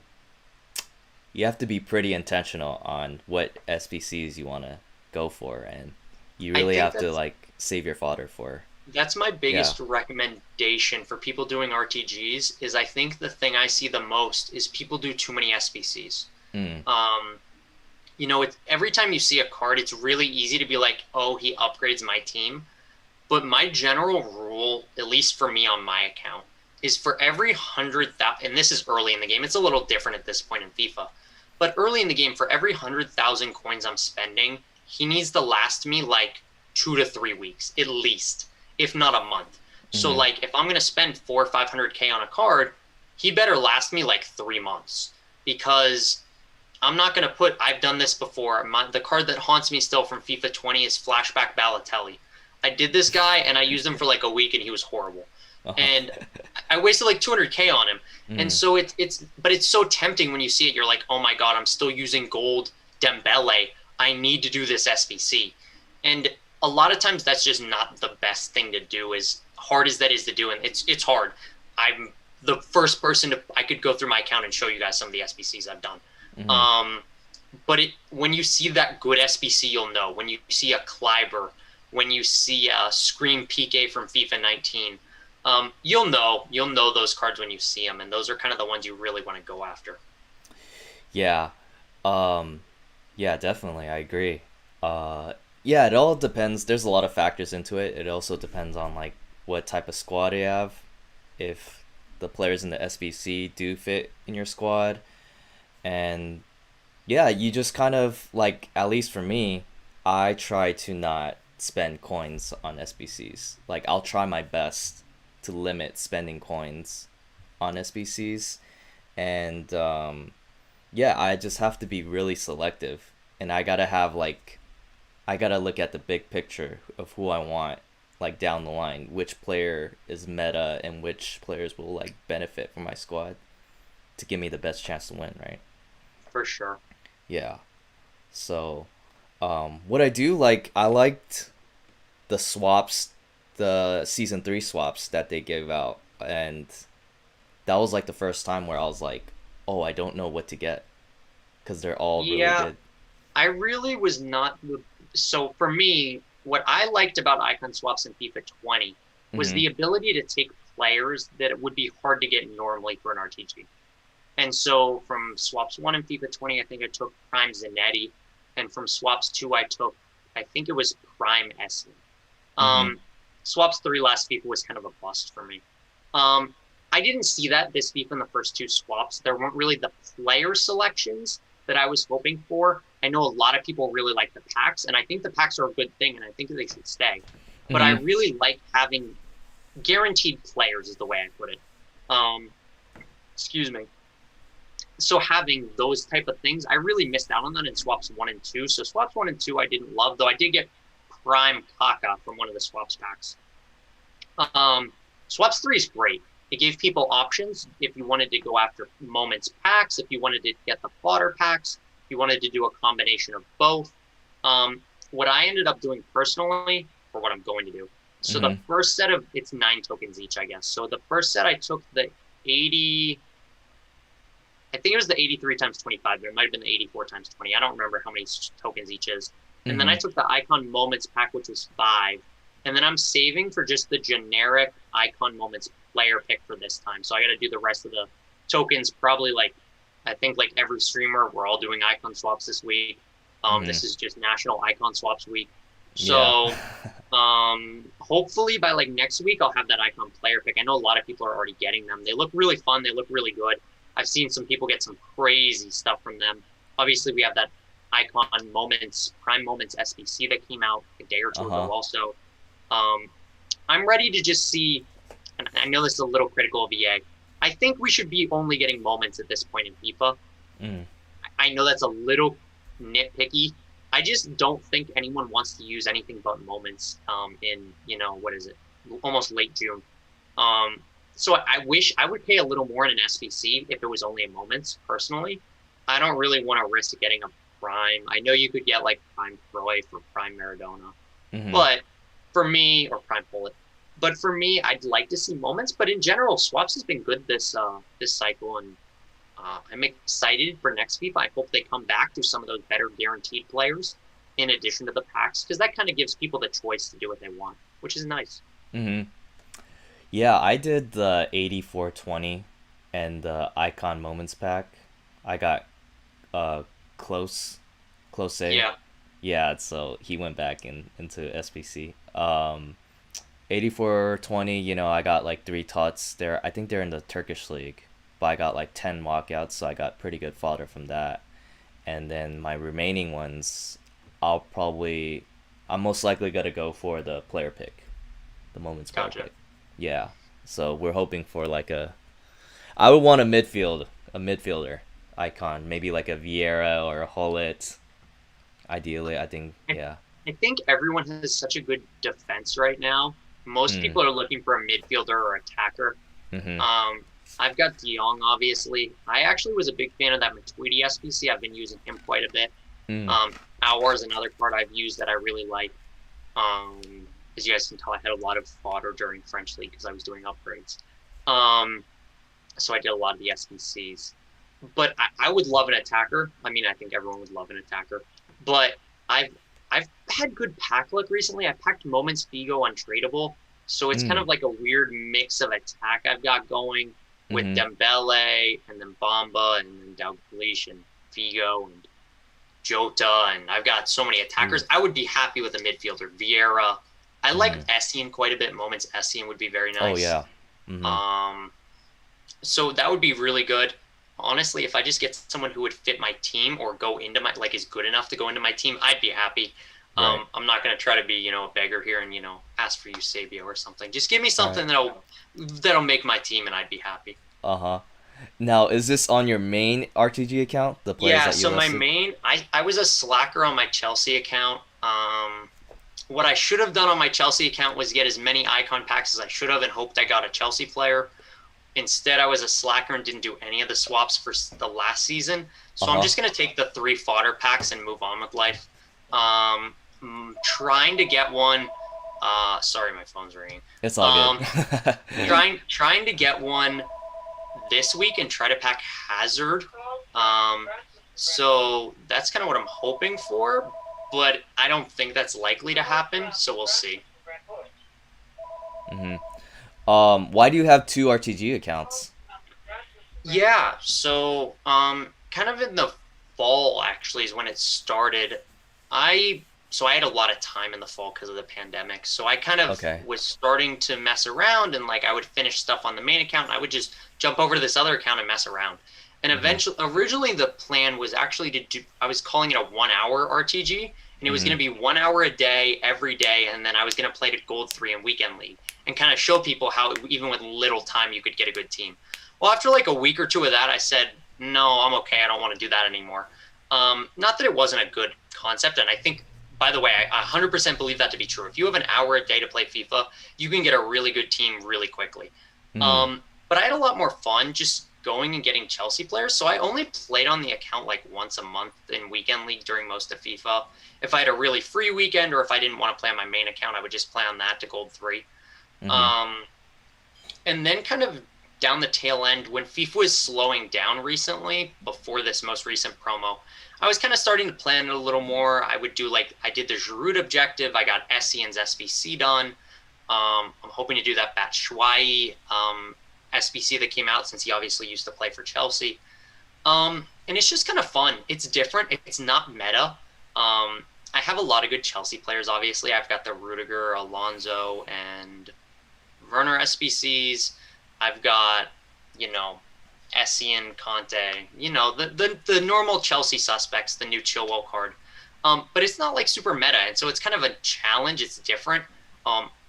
be pretty intentional on what SBCs you want to go for, and you really have to like save your fodder for. That's my biggest recommendation for people doing RTGs is I think the thing I see the most is people do too many SBCs. It's every time you see a card, it's really easy to be like, oh, he upgrades my team. But my general rule, at least for me on my account, is for every 100,000, and this is early in the game, it's a little different at this point in FIFA, but early in the game, for every 100,000 coins I'm spending, he needs to last me like 2 to 3 weeks, at least, if not a month. So like, if I'm going to spend 400 or 500K on a card, he better last me like 3 months, because I'm not going to I've done this before. The card that haunts me still from FIFA 20 is Flashback Balotelli. I did this guy and I used him for like a week and he was horrible. And I wasted like 200K on him. And so but it's so tempting when you see it. You're like, oh my God, I'm still using gold Dembele. I need to do this SBC. And a lot of times that's just not the best thing to do, as hard as that is to do. And it's hard. I'm the first person I could go through my account and show you guys some of the SBCs I've done. But when you see that good SBC, you'll know. When you see a Kleiber, when you see a Scream PK from FIFA 19, you'll know those cards when you see them, and those are kind of the ones you really want to go after. Yeah. Yeah, definitely. I agree. Yeah, it all depends. There's a lot of factors into it. It also depends on like what type of squad you have. If the players in the SBC do fit in your squad. And yeah, you just kind of like, at least for me, I try to not spend coins on SBCs. Like, I'll try my best to limit spending coins on SBCs. And yeah, I just have to be really selective. And I gotta look at the big picture of who I want, like down the line, which player is meta and which players will like benefit from my squad to give me the best chance to win, right? For sure. Yeah. So, what I do like, I liked the swaps, the season 3 swaps that they gave out, and that was like the first time where I was like, oh, I don't know what to get, because they're all really good. I really was not. So for me, what I liked about icon swaps in FIFA 20 was the ability to take players that it would be hard to get normally for an RTG. And so from swaps 1 in FIFA 20, I think I took Prime Zanetti. And from swaps 2, I think it was Prime Essling. Swaps 3 last FIFA was kind of a bust for me. I didn't see that this FIFA in the first 2 swaps. There weren't really the player selections that I was hoping for. I know a lot of people really like the packs, and I think the packs are a good thing, and I think they should stay. But I really like having guaranteed players, is the way I put it. Excuse me. So having those type of things, I really missed out on that in swaps 1 and 2. So swaps 1 and 2 I didn't love, though I did get Prime Kaka from one of the swaps packs. Swaps 3 is great. It gave people options if you wanted to go after moments packs, if you wanted to get the fodder packs, if you wanted to do a combination of both. What I ended up doing personally, or what I'm going to do, so the first set of, it's 9 tokens each, I guess. So the first set I took the 80... I think it was the 83 times 25, but it might have been the 84 times 20. I don't remember how many tokens each is. And then I took the Icon Moments pack, which was 5. And then I'm saving for just the generic Icon Moments player pick for this time. So I got to do the rest of the tokens probably I think like every streamer, we're all doing icon swaps this week. This is just National Icon Swaps Week. So hopefully by like next week, I'll have that Icon player pick. I know a lot of people are already getting them. They look really fun. They look really good. I've seen some people get some crazy stuff from them. Obviously, we have that Icon Moments, Prime Moments SBC that came out a day or two ago also. I'm ready to just see, and I know this is a little critical of EA, I think we should be only getting moments at this point in FIFA. Mm. I know that's a little nitpicky. I just don't think anyone wants to use anything but moments in, what is it, almost late June. Um, so I wish I would pay a little more in an SBC if it was only in moments, personally. I don't really want to risk getting a Prime. I know you could get like Prime Croy for Prime Maradona, Mm-hmm. but for me, or Prime Bullet, but for me, I'd like to see moments. But in general, swaps has been good this cycle, and I'm excited for next FIFA. I hope they come back to some of those better guaranteed players in addition to the packs, because that kind of gives people the choice to do what they want, which is nice. Mm-hmm. Yeah, I did the 8420 and the Icon Moments pack. I got uh close close. Yeah, Yeah, so he went back into SBC. 8420, I got like 3 tots there. I think they're in the Turkish league, but I got like 10 walkouts, so I got pretty good fodder from that. And then my remaining ones, I'm most likely gonna go for the player pick, the moments player gotcha. pick. Yeah, so we're hoping for like I would want a midfielder icon, maybe like a Vieira or a Hullet. Ideally, I think, I, yeah. I think everyone has such a good defense right now. Most Mm. people are looking for a midfielder or attacker. Mhm. Um, I've got De Jong, obviously. I actually was a big fan of that Matuidi SBC. I've been using him quite a bit. Mm. Um, Aouar is another card I've used that I really like. Um, as you guys can tell, I had a lot of fodder during French League because I was doing upgrades. Um, so I did a lot of the SBCs. But I would love an attacker. I mean, I think everyone would love an attacker. But I've I've had good pack luck recently. I packed Moments Figo untradeable, so it's kind Mm. of like a weird mix of attack I've got going with Mhm. Dembele and then Bamba and then Dalglish and Figo and Jota, and I've got so many Ooh. attackers. I would be happy with a midfielder, Vieira. I like Mhm. Essien quite a bit. Moments Essien would be very Oh nice. yeah. Mhm. Um, so that would be really good. Honestly, if I just get someone who would fit my team or go into my like is good enough to go into my team, I'd be happy. Right. I'm not gonna try to be a beggar here and ask for Eusebio or something. Just give me Right. something that'll make my team and I'd be happy. Uh-huh. Now, is this on your main RTG account, the players Yeah. that you So my listed? main, I was a slacker on my Chelsea account. What I should have done on my Chelsea account was get as many icon packs as I should have and hoped I got a Chelsea player. Instead, I was a slacker and didn't do any of the swaps for the last season. So I'm Uh-huh. just going to take the 3 fodder packs and move on with life. Trying to get one. Sorry, my phone's ringing. It's all Um, good. trying to get one this week and try to pack Hazard. Um, so that's kind of what I'm hoping for, but I don't think that's likely to happen. So we'll see. Mhm. Why do you have two RTG accounts? Yeah, so kind of in the fall actually is when it started. I so I had a lot of time in the fall because of the pandemic. So I kind of Okay. was starting to mess around and like I would finish stuff on the main account and I would just jump over to this other account and mess around. And Mhm. eventually originally the plan was actually to do I was calling it a 1 hour RTG and it was going Mhm. to be 1 hour a day every day and then I was going to play to Gold 3 and Weekend League and kind of show people how even with little time you could get a good team. Well, after like a week or two of that, I said, no, I'm okay. I don't want to do that anymore. Not that it wasn't a good concept. And I think, by the way, I 100% believe that to be true. If you have an hour a day to play FIFA, you can get a really good team really quickly. Mhm. But I had a lot more fun just going and getting Chelsea players. So I only played on the account like once a month in Weekend League during most of FIFA. If I had a really free weekend or if I didn't want to play on my main account, I would just play on that to Gold 3. Mhm. Um, and then kind of down the tail end, when FIFA was slowing down recently, before this most recent promo, I was kind of starting to plan it a little more. I would do like I did the Giroud objective. I got Essien's SBC done. I'm hoping to do that Batshuayi SBC that came out since he obviously used to play for Chelsea. And it's just kind of fun. It's different. It's not meta. I have a lot of good Chelsea players. Obviously, I've got the Rudiger, Alonso, and Werner SBCs. I've got, you know, Essien, Conte, the normal Chelsea suspects, the new Chilwell card. But it's not like super meta, and so it's kind of a challenge. It's different.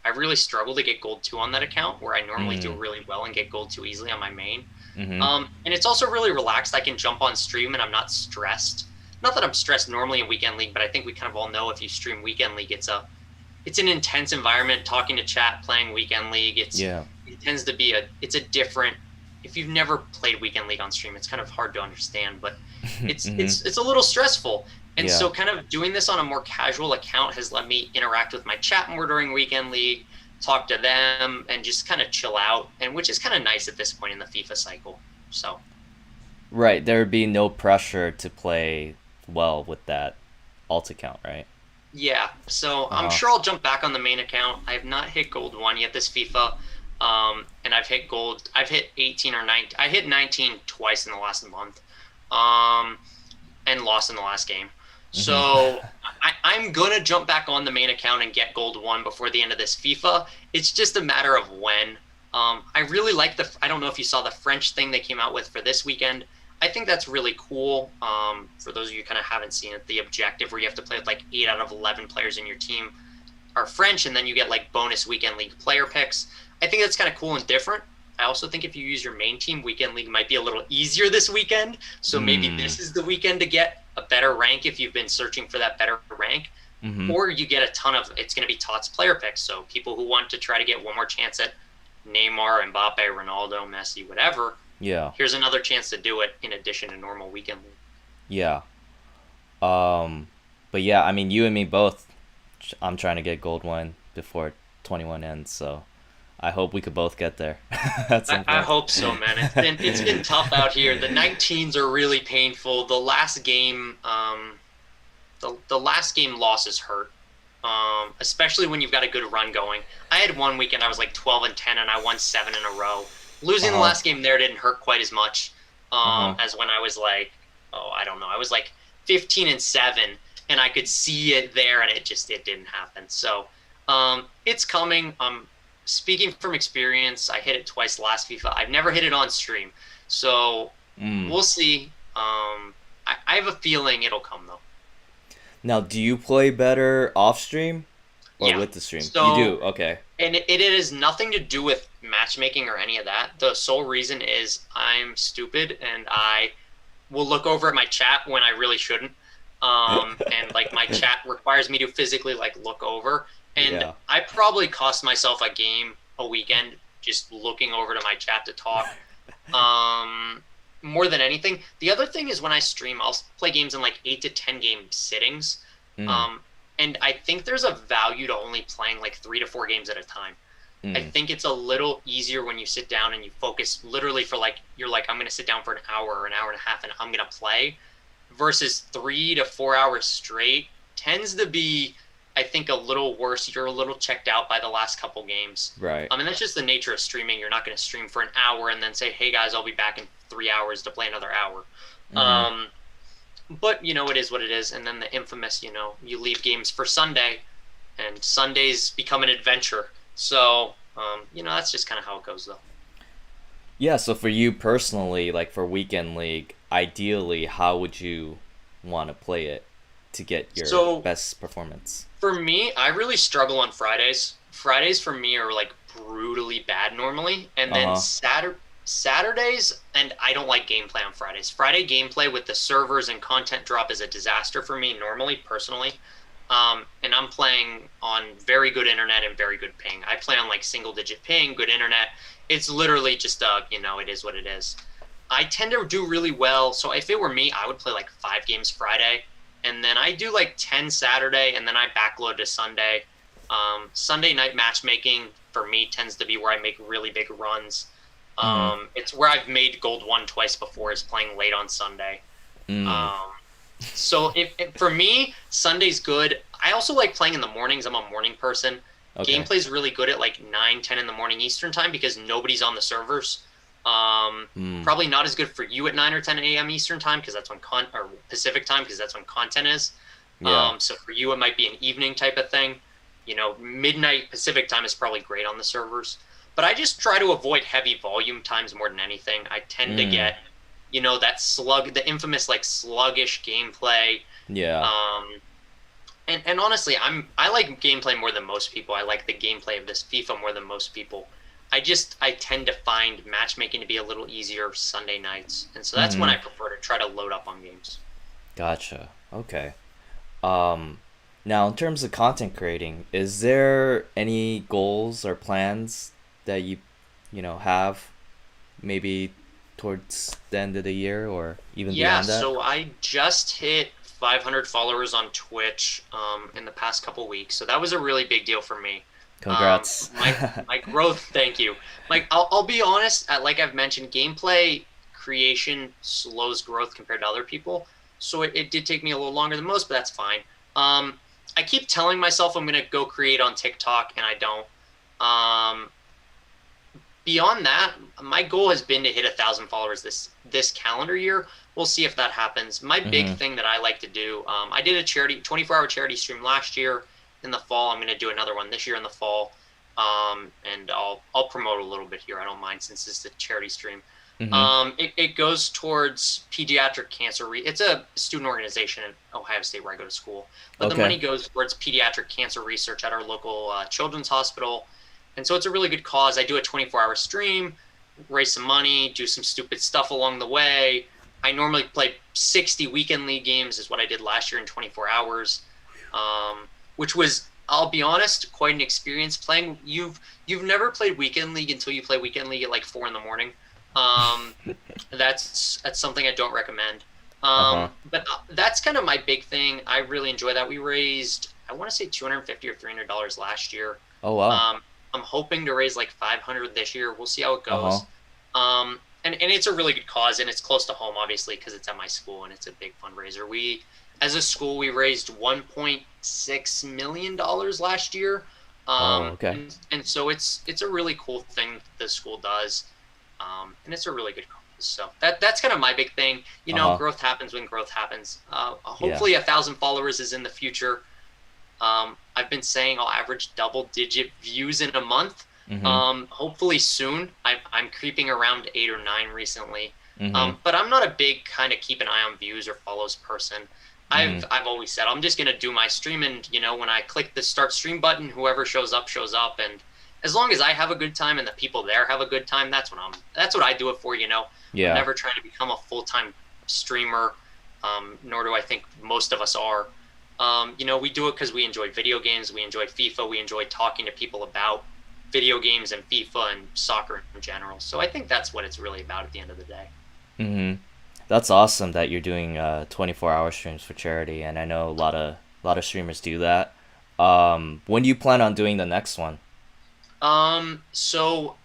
I really struggle to get gold 2 on that account, where I normally do Mm. really well and get gold 2 easily on my main. Mhm. And it's also really relaxed. I can jump on stream and I'm not stressed. Not that I'm stressed normally in Weekend League, but I think we kind of all know if you stream Weekend League, it's an intense environment. Talking to chat, playing Weekend League, Yeah. it tends to be a different. If you've never played Weekend League on stream, it's kind of hard to understand, but Mhm. it's a little stressful. And Yeah. so, kind of doing this on a more casual account has let me interact with my chat more during Weekend League, talk to them, and just kind of chill out, and which is kind of nice at this point in the FIFA cycle. So Right. There would be no pressure to play well with that alt account, right? yeah, so Uh I'm huh. sure I'll jump back on the main account. I have not hit gold 1 yet this FIFA, and I've hit gold. I've hit 18 or 19. I hit 19 twice in the last month, um, and lost in the last game. Mhm. So I'm gonna jump back on the main account and get gold 1 before the end of this FIFA. It's just a matter of when. I really like the. I don't know if you saw the French thing they came out with for this weekend. I think that's really cool. For those of you who kind of haven't seen it, the objective where you have to play with like 8 out of 11 players in your team are French, and then you get like bonus weekend league player picks. I think that's kind of cool and different. I also think if you use your main team, weekend league might be a little easier this weekend. So maybe Mm. this is the weekend to get a better rank if you've been searching for that better rank, Mhm. or you get a ton of. It's going to be Tots player picks. So people who want to try to get one more chance at Neymar, Mbappe, Ronaldo, Messi, whatever. Yeah. Here's another chance to do it in addition to normal weekend league. Yeah. Um. But yeah, I mean, you and me both. I'm trying to get gold one before 21 ends, so I hope we could both get there at some I point. hope so, man. It's been tough out here. The 19s are really painful. The last game losses hurt, especially when you've got a good run going. I had one weekend I was like 12-10 and I won 7 in a row. Uh Losing the huh. last game there didn't hurt quite as much, Uh huh. as when I was like, oh, I don't know, I was like 15-7 and I could see it there and it didn't happen. So it's coming. Speaking from experience, I hit it twice last FIFA. I've never hit it on stream, so Mm. we'll see. I have a feeling it'll come though. Now, do you play better off stream or Yeah. with the stream? You do. So, Okay. and it has nothing to do with matchmaking or any of that. The sole reason is I'm stupid and I will look over at my chat when I really shouldn't. And like my chat requires me to physically like look over, and Yeah. I probably cost myself a game a weekend just looking over to my chat to talk. More than anything. The other thing is when I stream, I'll play games in like 8 to 10 game sittings. Mm. Um, and I think there's a value to only playing like 3 to 4 games at a time. I Mm. think it's a little easier when you sit down and you focus literally for like, you're like, I'm going to sit down for an hour or an hour and a half and I'm going to play, versus 3 to 4 hours straight tends to be, I think, a little worse. You're a little checked out by the last couple games. Right. And that's just the nature of streaming. You're not going to stream for an hour and then say, hey guys, I'll be back in 3 hours to play another hour. Mhm. Um, but it is what it is. And then the infamous, you leave games for Sunday, and Sundays become an adventure. So, that's just kind of how it goes, though. Yeah, so for you personally, like for weekend league, ideally, how would you want to play it to get your So best performance? for me, I really struggle on Fridays. Fridays for me are like brutally bad normally, and then Uh-huh. Saturdays, and I don't like gameplay on Fridays. Friday gameplay with the servers and content drop is a disaster for me normally, personally. And I'm playing on very good internet and very good ping. I play on like single digit ping, good internet. It's literally just it is what it is. I tend to do really well. So if it were me, I would play like 5 games Friday, and then I do like 10 Saturday, and then I backload to Sunday. Sunday night matchmaking for me tends to be where I make really big runs. Mm. It's where I've made gold 1 twice before, is playing late on Sunday. Mm. Um, so if for me, Sunday's good. I also like playing in the mornings. I'm a morning person. Okay. Gameplay's really good at like 9, 10 in the morning Eastern time because nobody's on the servers. Mm. Probably not as good for you at 9 or 10 a.m. Eastern time because that's when or Pacific time because that's when content is. Yeah. So for you, it might be an evening type of thing. Midnight Pacific time is probably great on the servers. But I just try to avoid heavy volume times more than anything. I tend to Mm. get, the infamous like sluggish gameplay. Yeah. Um, and honestly, I like gameplay more than most people. I like the gameplay of this FIFA more than most people. I tend to find matchmaking to be a little easier Sunday nights, and so that's when Mm-hmm. I prefer to try to load up on games. Gotcha. Okay. Um, Now in terms of content creating, is there any goals or plans that you have maybe towards the end of the year or even Yeah, beyond that? so I just hit 500 followers on Twitch in the past couple weeks, so that was a really big deal for me. Um, Congrats. my my growth, thank you. Like I'll be honest, like I've mentioned, gameplay creation slows growth compared to other people, so it did take me a little longer than most, but that's fine. I keep telling myself I'm gonna go create on TikTok, and I don't. Um, Beyond that, my goal has been to hit 1,000 followers this calendar year. We'll see if that happens. My big Mm-hmm. thing that I like to do, I did a 24-hour charity stream last year in the fall. I'm going to do another one this year in the fall, and I'll promote a little bit here. I don't mind since it's a charity stream. Mm-hmm. It goes towards pediatric cancer. It's a student organization in Ohio State where I go to school, but the Okay. money goes towards pediatric cancer research at our local children's hospital. And so it's a really good cause. I do a 24-hour stream, raise some money, do some stupid stuff along the way. I normally play 60 weekend league games, is what I did last year in 24 hours, which was, I'll be honest, quite an experience playing. You've never played weekend league until you play weekend league at like 4 in the morning. Um, that's something I don't recommend. Uh-huh. But that's kind of my big thing. I really enjoy that. We raised, I want to say, $250 or $300 last year. Oh wow. Um, I'm hoping to raise like 500 this year. We'll see how it Uh-huh. goes. And it's a really good cause, and it's close to home, obviously, because it's at my school and it's a big fundraiser. As a school, we raised $1.6 million last year, Oh, okay. and so it's a really cool thing the school does, and it's a really good cause. So that's kind of my big thing. Uh-huh. Growth happens when growth happens. Yeah. Hopefully, 1,000 followers is in the future. I've been saying I'll average double-digit views in a month. Mm-hmm. Hopefully soon. I'm creeping around 8 or 9 recently. Mm-hmm. But I'm not a big kind of keep an eye on views or follows person. Mm-hmm. I've always said I'm just gonna do my stream, and when I click the start stream button, whoever shows up shows up, and as long as I have a good time and the people there have a good time, that's what I do it for. I'm Yeah. never trying to become a full-time streamer, nor do I think most of us are. We do it because we enjoy video games, we enjoy FIFA, we enjoy talking to people about video games and FIFA and soccer in general. So I think that's what it's really about at the end of the day. Mm-hmm. That's awesome that you're doing 24-hour streams for charity, and I know a lot of streamers do that. When do you plan on doing the next one? So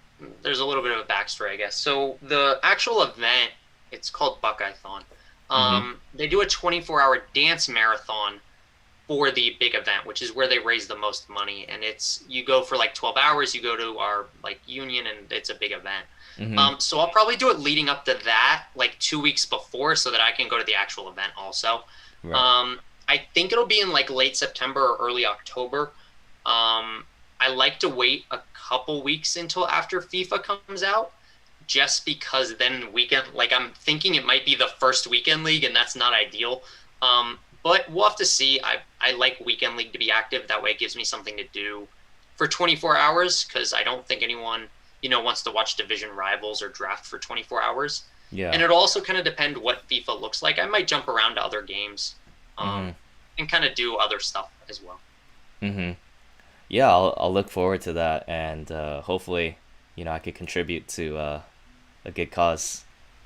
there's a little bit of a backstory, I guess. So the actual event, it's called Buckeyethon. Mm-hmm. They do a 24-hour dance marathon for the big event, which is where they raise the most money. And you go for like 12 hours, you go to our like union, and it's a big event. Mm-hmm. So I'll probably do it leading up to that, like 2 weeks before, so that I can go to the actual event also. Right. I think it'll be in like late September or early October. I like to wait a couple weeks until after FIFA comes out, just because then weekend, like I'm thinking it might be the first weekend league, and that's not ideal. But we'll have to see. I like weekend league to be active. That way it gives me something to do for 24 hours, because I don't think anyone, wants to watch division rivals or draft for 24 hours. Yeah. And it'll also kind of depend what FIFA looks like. I might jump around to other games, Mm-hmm. and kind of do other stuff as well. Mm-hmm. Yeah, I'll look forward to that, and hopefully, I could contribute to a good cause.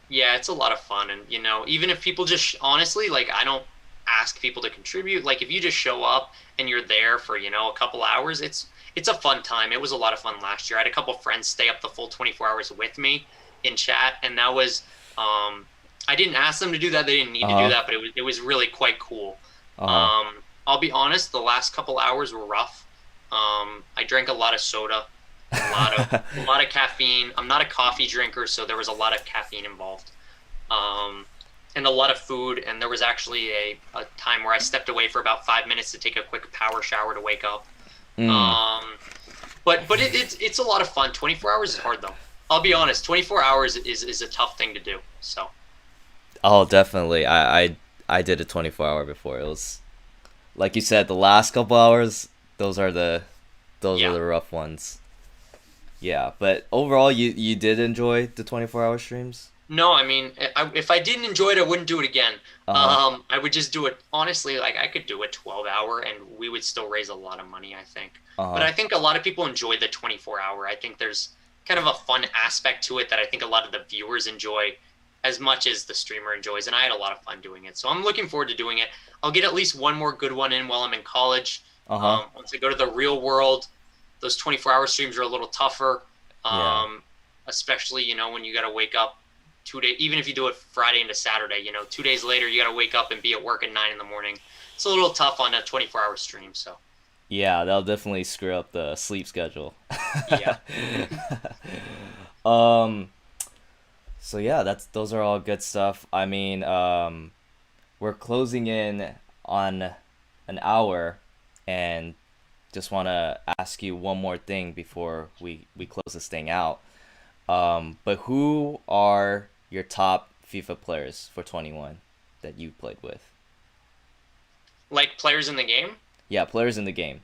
Yeah, it's a lot of fun. And, even if people just, honestly, like, I don't ask people to contribute. Like, if you just show up and you're there for, a couple hours, it's a fun time. It was a lot of fun last year. I had a couple friends stay up the full 24 hours with me in chat, and that was, I didn't ask them to do that. They didn't need to do Uh-huh. that, but it was really quite cool. Uh-huh. I'll be honest, the last couple hours were rough. I drank a lot of soda, a lot of caffeine. I'm not a coffee drinker, so there was a lot of caffeine involved, and a lot of food. And there was actually a time where I stepped away for about 5 minutes to take a quick power shower to wake up. Mm. But it's a lot of fun. 24 hours is hard though. I'll be honest. 24 hours is a tough thing to do. So Oh, definitely. I did a 24-hour before. Like you said, the last couple hours, those are the those are Yeah. the rough ones. Yeah, but overall, you did enjoy the 24-hour streams. No, I mean, if I didn't enjoy it, I wouldn't do it again. Uh huh. I would just do it honestly. Like I could do a 12-hour, and we would still raise a lot of money, I think. Uh But huh. I think a lot of people enjoy the 24-hour. I think there's kind of a fun aspect to it that I think a lot of the viewers enjoy as much as the streamer enjoys, and I had a lot of fun doing it. So I'm looking forward to doing it. I'll get at least one more good one in while I'm in college. Uh huh. Once I go to the real world, those 24-hour streams are a little tougher. Yeah. Um, Especially when you got to wake up 2 days, even if you do it Friday into Saturday, 2 days later you got to wake up and be at work at 9 in the morning. It's a little tough on a 24-hour stream. So Yeah, that'll definitely screw up the sleep schedule. yeah, um. So yeah, that's those are all good stuff. I mean, we're closing in on an hour, and just want to ask you one more thing before we close this thing out. But who are your top FIFA players for 21 that you played with? like players in the game. Yeah, players in the game.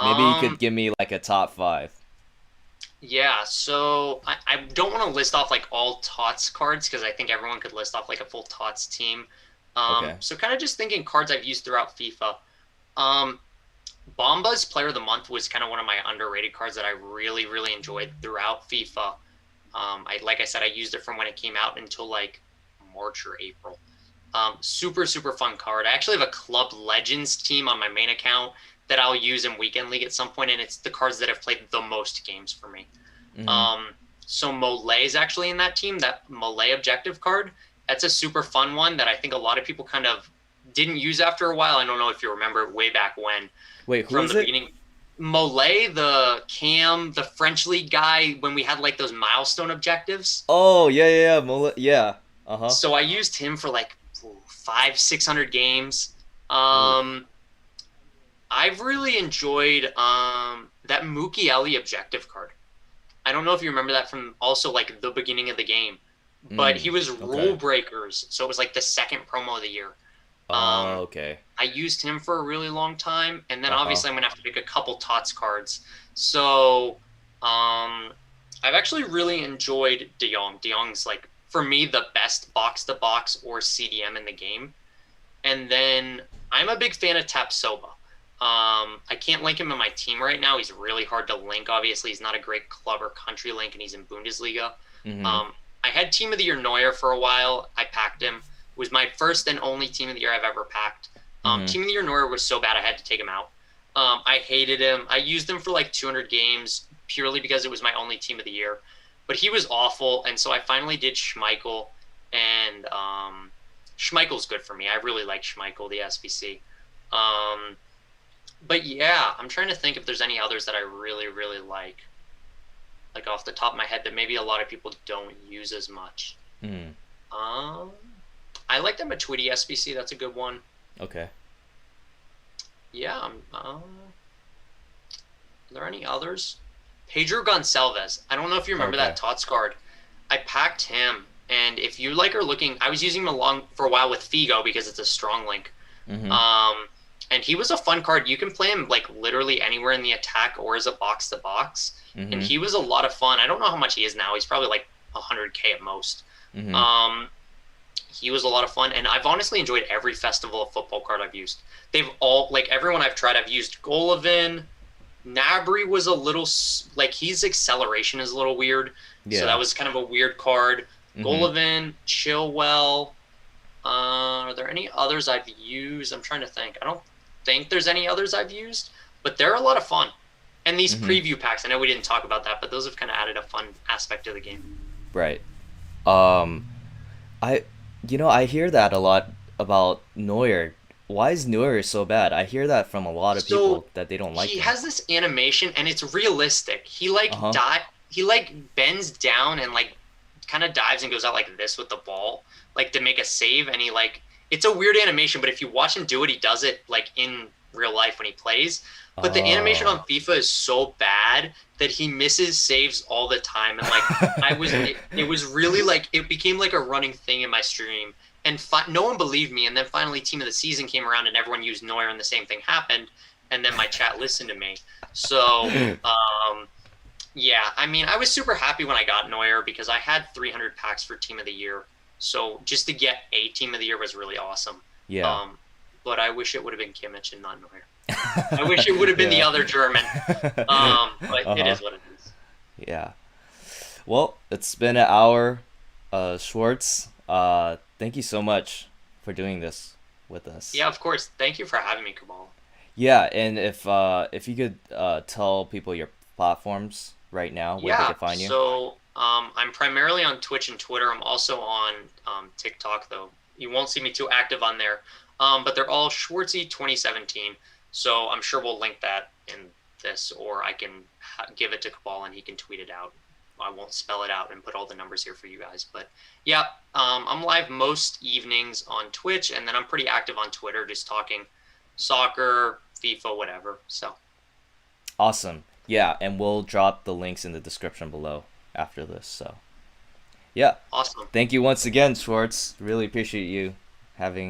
Maybe you could Um, give me like a top five. yeah. So I don't want to list off like all TOTS cards because I think everyone could list off like a full TOTS team. Okay. So kind of just thinking cards I've used throughout FIFA. Um, Bomba's Player of the Month was kind of one of my underrated cards that I really, really enjoyed throughout FIFA. Like I said, I used it from when it came out until like March or April. Super, super fun card. I actually have a Club Legends team on my main account that I'll use in Weekend League at some point, and it's the cards that have played the most games for me. Mhm. Um, so Molay is actually in that team, that Molay objective card. That's a super fun one that I think a lot of people kind of didn't use after a while. I don't know if you remember way back when Wait, who from is the it? beginning. Molay, the Cam, the French league guy, when we had like those milestone objectives. Oh, yeah, yeah, yeah, yeah. Uh-huh. So I used him for like 500-600 games. Ooh. I've really enjoyed that Mukiele objective card. I don't know if you remember that from also like the beginning of the game, but he was Okay. rule breakers, so it was like the second promo of the year. Oh, Um, okay. I used him for a really long time, and then Uh-huh. obviously I'm gonna have to pick a couple Tots cards. So I've actually really enjoyed De Jong. De Jong's like for me the best box to box or CDM in the game. And then I'm a big fan of Tapsoba. I can't link him in my team right now. He's really hard to link. Obviously, he's not a great club or country link, and he's in Bundesliga. Mm-hmm. I had Team of the Year Neuer for a while. I packed him. It was my first and only Team of the Year I've ever packed. Mm-hmm. Team of the Year Neuer was so bad I had to take him out. I hated him. I used him for like 200 games purely because it was my only Team of the Year. But he was awful, and so I finally did Schmeichel, and Schmeichel's good for me. I really like Schmeichel, the SBC. But yeah, I'm trying to think if there's any others that I really, really like off the top of my head that maybe a lot of people don't use as much. Mm-hmm. Um, I like them at Tweety SBC. That's a good one. Okay. Yeah. Are there any others? Pedro Gonçalves. I don't know if you remember Okay. that Tots card. I packed him, and if you like are looking, I was using him along for a while with Figo because it's a strong link. Mm-hmm. And he was a fun card. You can play him like literally anywhere in the attack or as a box to box, and Mm-hmm. he was a lot of fun. I don't know how much he is now. He's probably like 100K at most. Mm-hmm. He was a lot of fun, and I've honestly enjoyed every festival of football card I've used. They've all like everyone I've tried. I've used Golovin. Nabry was a little like his acceleration is a little weird, so Yeah. that was kind of a weird card. Mm-hmm. Golovin, Chilwell. Are there any others I've used? I'm trying to think. I don't think there's any others I've used, but they're a lot of fun. And these Mm-hmm. preview packs, I know we didn't talk about that, but those have kind of added a fun aspect to the game. Right. Um, I, I hear that a lot about Neuer. Why is Neuer so bad? I hear that from a lot of So people that they don't like he him. has this animation, and it's realistic. He like Uh-huh. he like bends down and like kind of dives and goes out like this with the ball, like to make a save, and he like it's a weird animation, but if you watch him do it, he does it like in real life when he plays. But the animation on Oh. FIFA is so bad that he misses saves all the time, and like it was really like it became like a running thing in my stream, and no one believed me. And then finally, team of the season came around, and everyone used Neuer, and the same thing happened. And then my chat listened to me. So, yeah, I mean, I was super happy when I got Neuer because I had 300 packs for team of the year. So just to get a team of the year was really awesome. Yeah. But I wish it would have been Kimmich and not Neuer. I wish it would have been the other German. But it is what it is. Yeah. Well, it's been an hour, Schwartz. Thank you so much for doing this with us. Yeah, of course. Thank you for having me, Koballa. Yeah, and if you could tell people your platforms right now where they can find you. So I'm primarily on Twitch and Twitter. I'm also on TikTok, though. You won't see me too active on there. But they're all SCHWARTZY2017. So I'm sure we'll link that in this, or I can give it to Koballa and he can tweet it out. I won't spell it out and put all the numbers here for you guys. But yeah, I'm live most evenings on Twitch, and then I'm pretty active on Twitter, just talking soccer, FIFA, whatever. So awesome. Yeah, and we'll drop the links in the description below after this. So yeah. Awesome. Thank you once again, Schwartz. Really appreciate you having